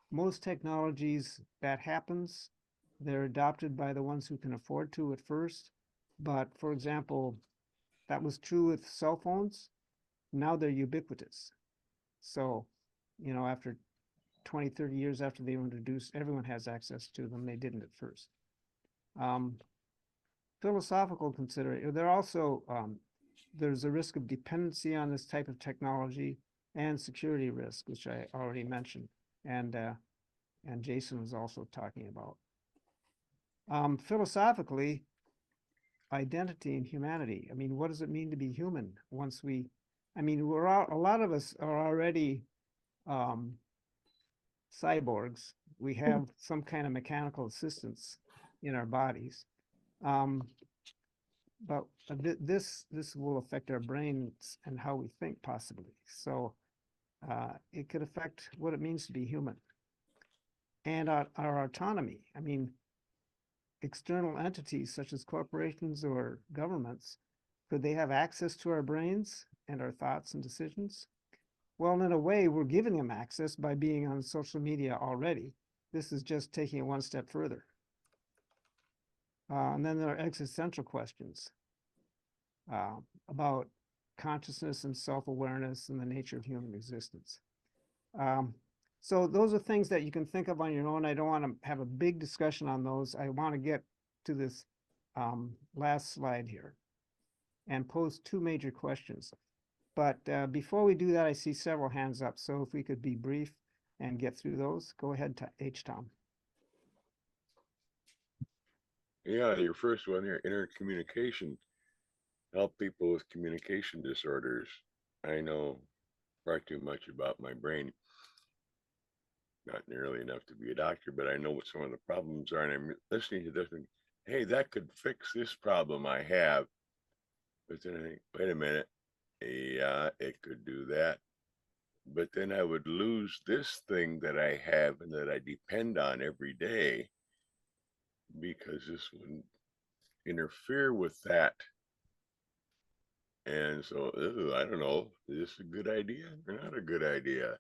Most technologies that happens, they're adopted by the ones who can afford to at first. But for example, that was true with cell phones. Now they're ubiquitous. So after 20, 30 years after they were introduced, everyone has access to them. They didn't at first. Philosophical consideration. There also there's a risk of dependency on this type of technology and security risk, which I already mentioned, and Jason was also talking about. Philosophically, identity and humanity. I mean, what does it mean to be human once we? I mean, a lot of us are already cyborgs. We have some kind of mechanical assistance in our bodies. But this will affect our brains and how we think, possibly. So it could affect what it means to be human. And our autonomy. I mean, external entities such as corporations or governments, could they have access to our brains and our thoughts and decisions? Well, in a way, we're giving them access by being on social media already. This is just taking it one step further. And then there are existential questions about consciousness and self-awareness and the nature of human existence. So those are things that you can think of on your own. I don't want to have a big discussion on those. I want to get to this last slide here and pose two major questions. But before we do that, I see several hands up. So if we could be brief and get through those, go ahead, Tom. Yeah, your first one here, intercommunication. Help people with communication disorders. I know far too much about my brain. Not nearly enough to be a doctor, but I know what some of the problems are, and I'm listening to this and, hey, that could fix this problem I have. But then I think, wait a minute, yeah, it could do that. But then I would lose this thing that I have and that I depend on every day, because this would interfere with that. And so, I don't know, is this a good idea or not a good idea?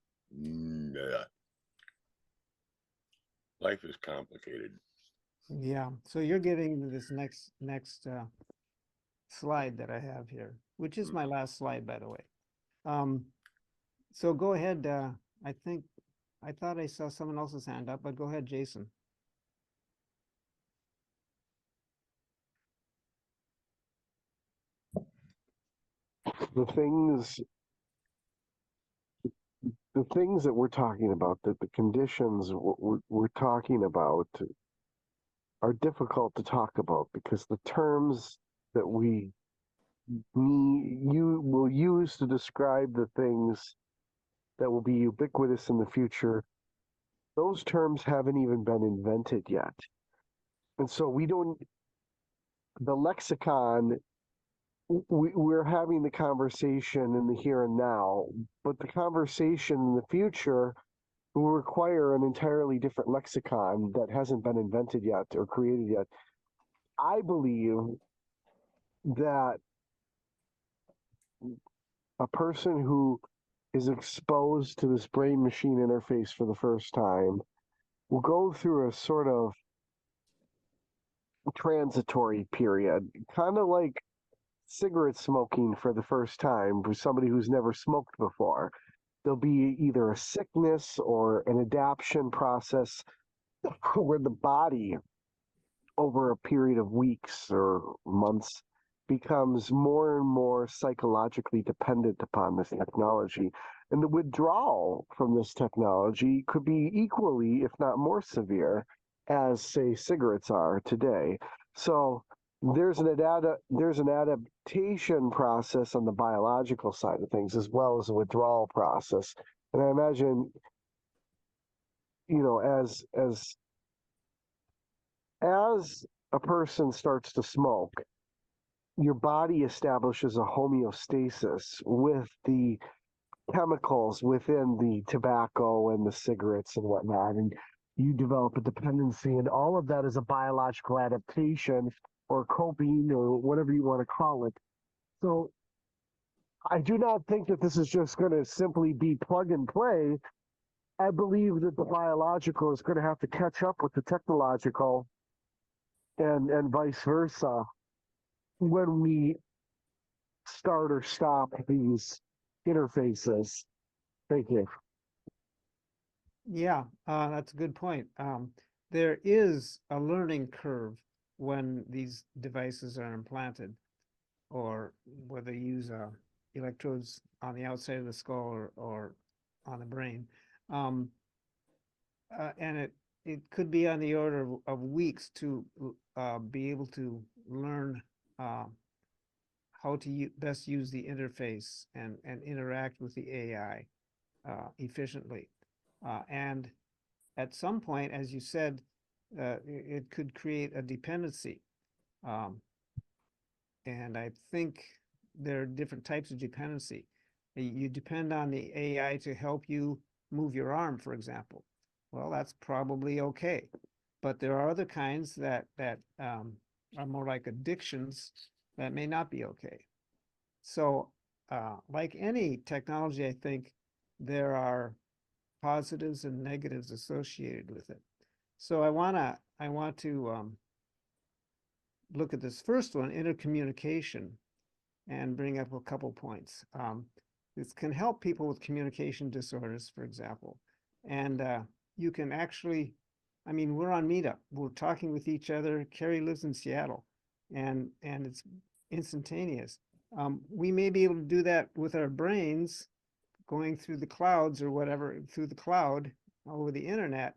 Life is complicated. Yeah, so you're getting into this next slide that I have here, which is my last slide, by the way. So go ahead. I thought I saw someone else's hand up, but go ahead, Jason. The things that we're talking about, that the conditions we're talking about are difficult to talk about, because the terms that you will use to describe the things that will be ubiquitous in the future, those terms haven't even been invented yet. And so the lexicon, we're having the conversation in the here and now, but the conversation in the future will require an entirely different lexicon that hasn't been invented yet or created yet. I believe that a person who is exposed to this brain machine interface for the first time will go through a sort of transitory period, kind of like cigarette smoking for the first time for somebody who's never smoked before. There'll be either a sickness or an adaptation process where the body, over a period of weeks or months, becomes more and more psychologically dependent upon this technology. And the withdrawal from this technology could be equally, if not more severe, as, say, cigarettes are today. So there's an adaptation process on the biological side of things, as well as a withdrawal process. And I imagine, as a person starts to smoke, your body establishes a homeostasis with the chemicals within the tobacco and the cigarettes and whatnot, and you develop a dependency, and all of that is a biological adaptation or coping or whatever you want to call it. So I do not think that this is just going to simply be plug and play. I believe that the biological is going to have to catch up with the technological, and vice versa, when we start or stop these interfaces. Thank you. Yeah, that's a good point. There is a learning curve when these devices are implanted, or whether you use electrodes on the outside of the skull or on the brain. Um, and it could be on the order of weeks to be able to learn uh, how to best use the interface and interact with the AI efficiently. And at some point, as you said, it could create a dependency. Um, and I think there are different types of dependency. You depend on the AI to help you move your arm, for example. Well, that's probably okay. But there are other kinds that are more like addictions that may not be okay. So, like any technology, I think there are positives and negatives associated with it. So I want to look at this first one, intercommunication, and bring up a couple points. This can help people with communication disorders, for example. And you can actually, I mean, we're on Meetup. We're talking with each other. Kerry lives in Seattle, and it's instantaneous. We may be able to do that with our brains going through the clouds or whatever, through the cloud over the internet,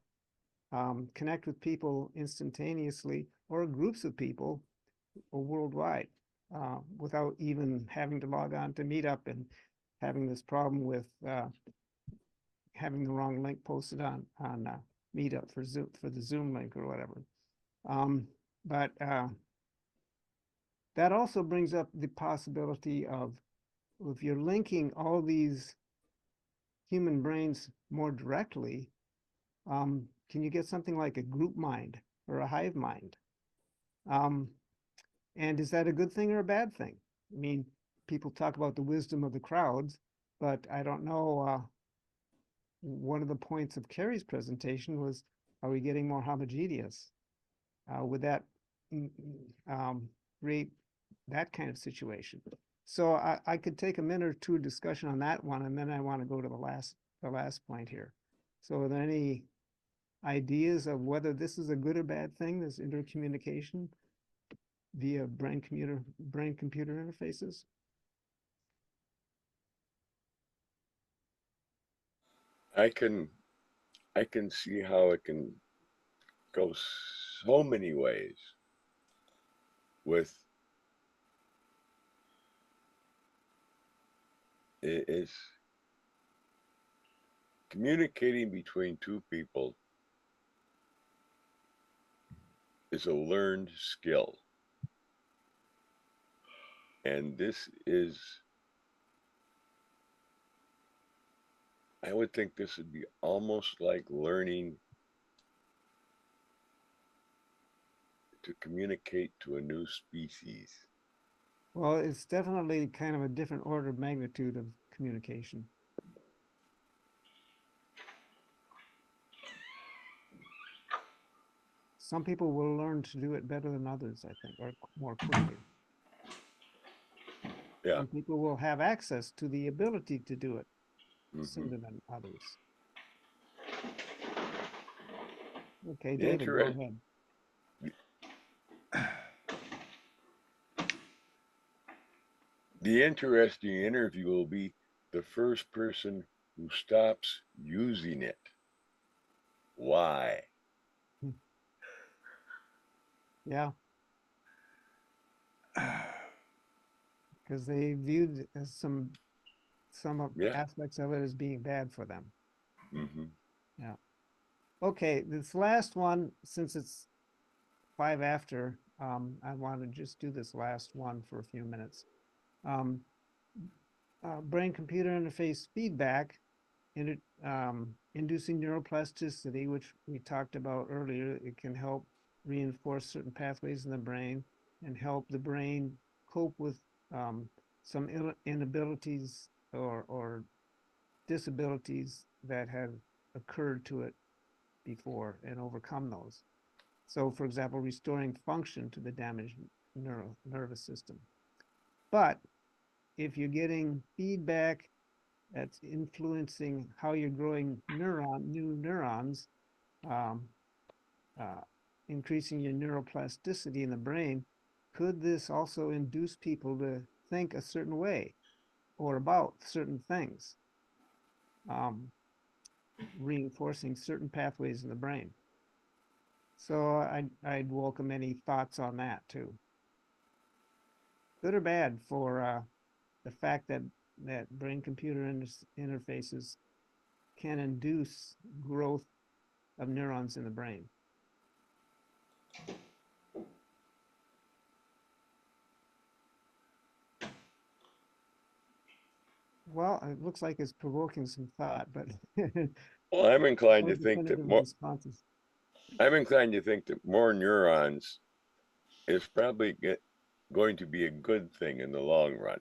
connect with people instantaneously or groups of people worldwide without even having to log on to Meetup and having this problem with having the wrong link posted on Meetup for Zoom, for the Zoom link or whatever. But that also brings up the possibility of, if you're linking all these human brains more directly, can you get something like a group mind or a hive mind? And is that a good thing or a bad thing? I mean, people talk about the wisdom of the crowds, but I don't know. One of the points of Kerry's presentation was, are we getting more homogeneous? Would that create that kind of situation? So I could take a minute or two discussion on that one, and then I want to go to the last point here. So are there any ideas of whether this is a good or bad thing, this intercommunication via brain-computer interfaces? I can see how it can go so many ways with it's communicating between two people is a learned skill. And this is, I would think this would be almost like learning to communicate to a new species. Well, it's definitely kind of a different order of magnitude of communication. Some people will learn to do it better than others, I think, or more quickly. Yeah. Some people will have access to the ability to do it sooner Mm-hmm. than others. Okay, David, go ahead. The interesting interview will be the first person who stops using it. Why? Yeah. Because they viewed as some aspects of it as being bad for them. Mm-hmm. Yeah. Okay, this last one, since it's 5 after, I want to just do this last one for a few minutes. Brain-computer interface feedback, inducing neuroplasticity, which we talked about earlier. It can help reinforce certain pathways in the brain and help the brain cope with some inabilities or disabilities that have occurred to it before and overcome those. So, for example, restoring function to the damaged nervous system. But if you're getting feedback that's influencing how you're growing new neurons, um, uh, increasing your neuroplasticity in the brain, could this also induce people to think a certain way or about certain things, um, reinforcing certain pathways in the brain? So I'd welcome any thoughts on that too. Good or bad for the fact that brain-computer interfaces can induce growth of neurons in the brain. Well, it looks like it's provoking some thought, but Well, I'm inclined no to think that definitive more. responses. I'm inclined to think that more neurons is probably going to be a good thing in the long run,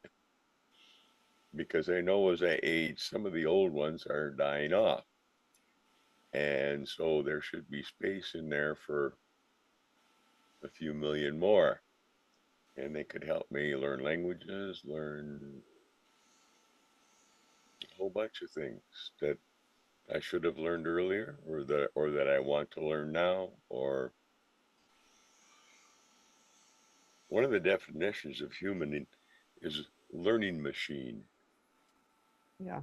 because I know as I age, some of the old ones are dying off, and so there should be space in there for a few million more, and they could help me learn languages, learn a whole bunch of things that I should have learned earlier, or that I want to learn now. Or one of the definitions of human is learning machine. Yeah.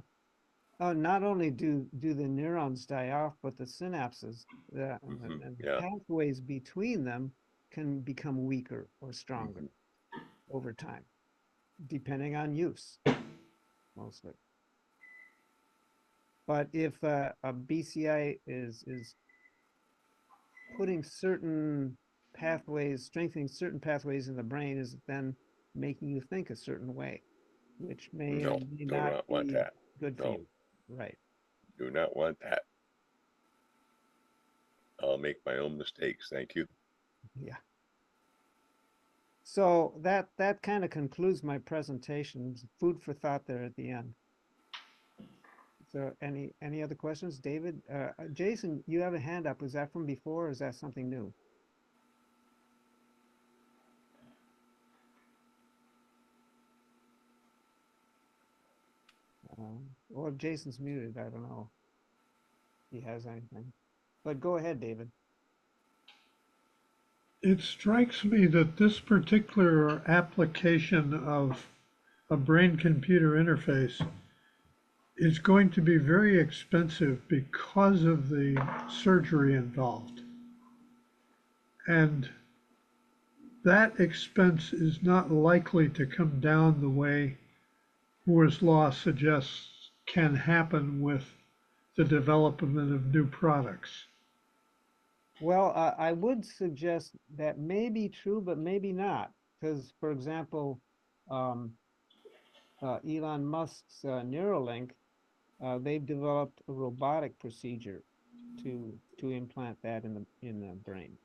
Oh, not only do the neurons die off, but the synapses, and the Yeah. pathways between them can become weaker or stronger over time, depending on use, mostly. But if a BCI is putting certain pathways, strengthening certain pathways in the brain, is then making you think a certain way, which may or No, may do not not want be that. good for No, you. Right. do not want that. I'll make my own mistakes. Thank you. Yeah. So that kind of concludes my presentation. Food for thought there at the end. So any other questions, David? Jason, you have a hand up. Was that from before, or is that something new? Or if Jason's muted, I don't know if he has anything. But go ahead, David. It strikes me that this particular application of a brain-computer interface is going to be very expensive because of the surgery involved. And that expense is not likely to come down the way Moore's law suggests can happen with the development of new products. Well, I would suggest that may be true, but maybe not. Because, for example, Elon Musk's Neuralink, they've developed a robotic procedure to implant that in the brain.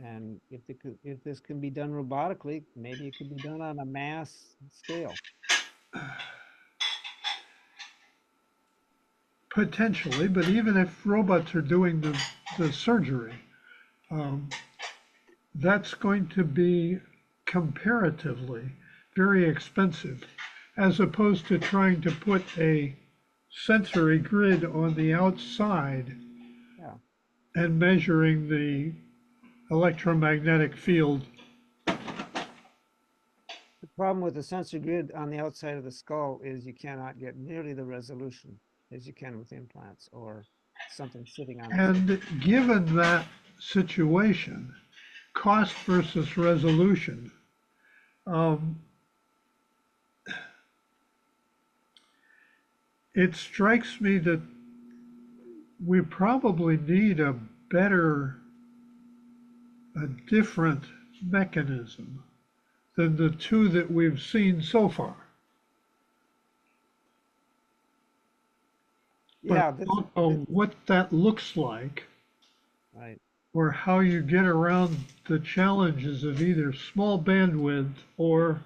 And if this can be done robotically, maybe it could be done on a mass scale. Potentially, but even if robots are doing the surgery, that's going to be comparatively very expensive, as opposed to trying to put a sensory grid on the outside Yeah. and measuring the electromagnetic field. The problem with the sensor grid on the outside of the skull is you cannot get nearly the resolution as you can with implants or something sitting on the And given that situation, cost versus resolution, it strikes me that we probably need a different mechanism than the two that we've seen so far. Yeah, But I don't know what that looks like, right. or how you get around the challenges of either small bandwidth or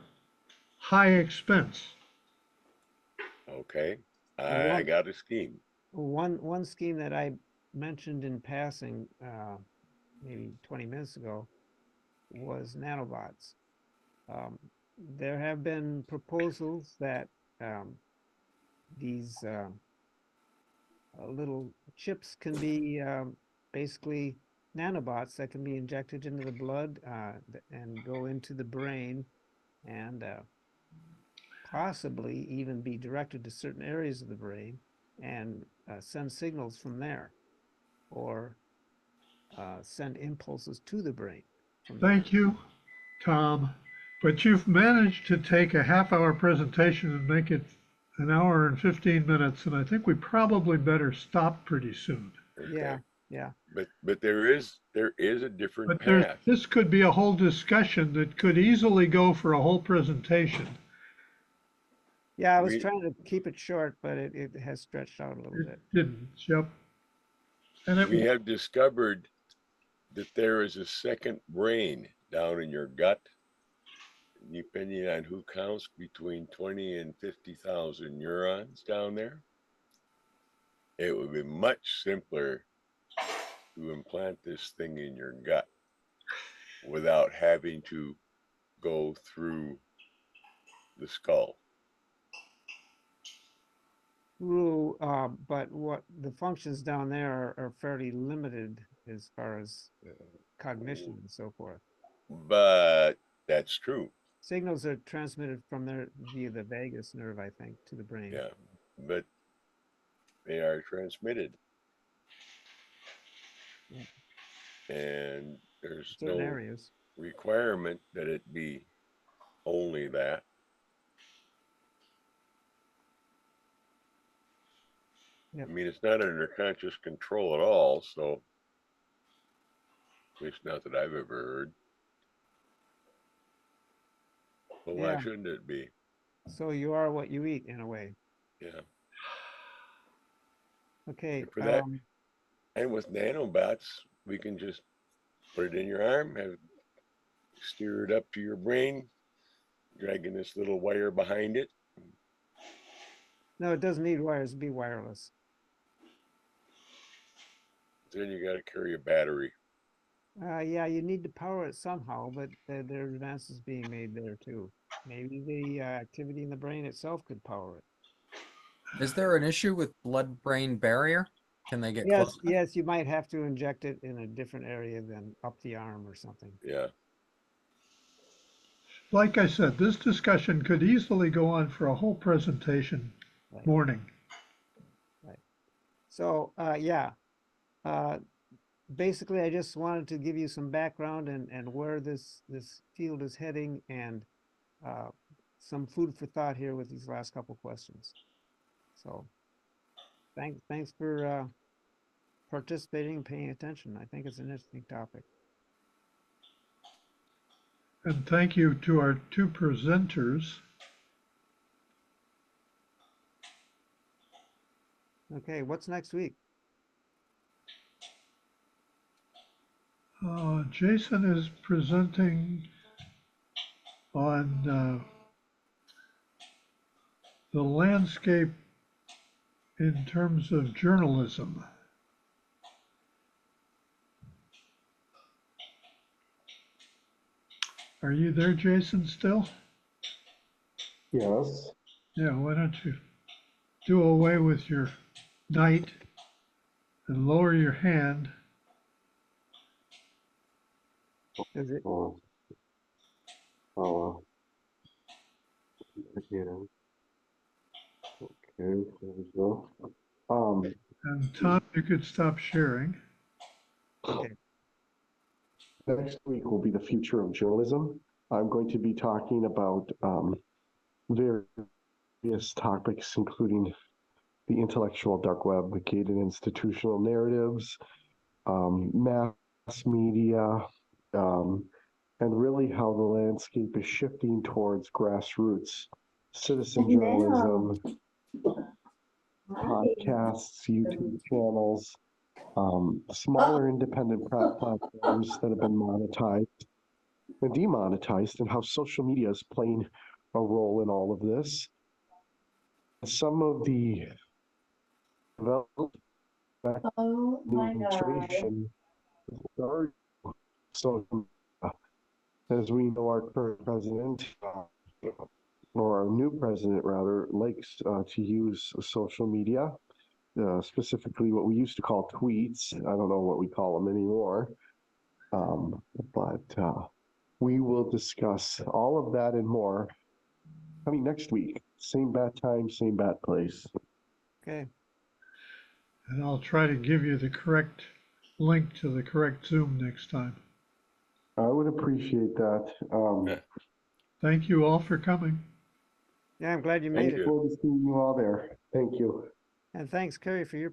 high expense. Okay, Well, I got a scheme. one scheme that I mentioned in passing maybe 20 minutes ago was nanobots. There have been proposals that these little chips can be basically nanobots that can be injected into the blood and go into the brain and possibly even be directed to certain areas of the brain and send signals from there, or send impulses to the brain from there. Thank you, Tom. But you've managed to take a half-hour presentation and make it an hour and 15 minutes, and I think we probably better stop pretty soon. Yeah, yeah. But there is a different But there's, path. this could be a whole discussion that could easily go for a whole presentation. Yeah, I was We- trying to keep it short, but it has stretched out a little It bit. didn't, yep. And We it, have discovered that there is a second brain down in your gut, depending on who counts, between 20 and 50,000 neurons down there. It would be much simpler to implant this thing in your gut without having to go through the skull. True, but what the functions down there are fairly limited as far as cognition and so forth. But that's true. Signals are transmitted from there via the vagus nerve, I think, to the brain. Yeah, but they are transmitted. Yeah. And there's Certain no areas. requirement that it be only that. Yep. I mean, it's not under conscious control at all, so at least not that I've ever heard. Well, why Yeah. shouldn't it be? So you are what you eat in a way. Yeah. Okay. And for that, and with nanobots, we can just put it in your arm, have steer it up to your brain, dragging this little wire behind it. No, it doesn't need wires. It'd be wireless. Then you got to carry a battery. Yeah, you need to power it somehow, but there are advances being made there too. Maybe the activity in the brain itself could power it. Is there an issue with blood-brain barrier? Can they get Yes, close? yes, you might have to inject it in a different area than up the arm or something. Yeah. like I said, this discussion could easily go on for a whole presentation Right. morning. Right. So, yeah, basically, I just wanted to give you some background and where this field is heading, and some food for thought here with these last couple questions. So, thanks for participating and paying attention. I think it's an interesting topic. And thank you to our two presenters. Okay, what's next week? Jason is presenting on the landscape in terms of journalism. Are you there, Jason, still? Yes. Yeah, why don't you do away with your knight and lower your hand. Is it? Oh, again. Okay, there we go. And Tom, you could stop sharing. Okay. Next week will be the future of journalism. I'm going to be talking about various topics, including the intellectual dark web, gated institutional narratives, mass media, and really how the landscape is shifting towards grassroots citizen journalism, podcasts, YouTube channels, smaller independent platforms that have been monetized and demonetized, and how social media is playing a role in all of this. Some of the development Oh my God. administration are so, as we know, our current president or our new president rather, likes to use social media, specifically what we used to call tweets. I don't know what we call them anymore. But we will discuss all of that and more coming next week. Same bat time, same bat place. Okay. And I'll try to give you the correct link to the correct Zoom next time. I would appreciate that. Thank you all for coming. Yeah, I'm glad you Thank made it. you. Look forward to seeing you all there. Thank you. And thanks, Kerry, for your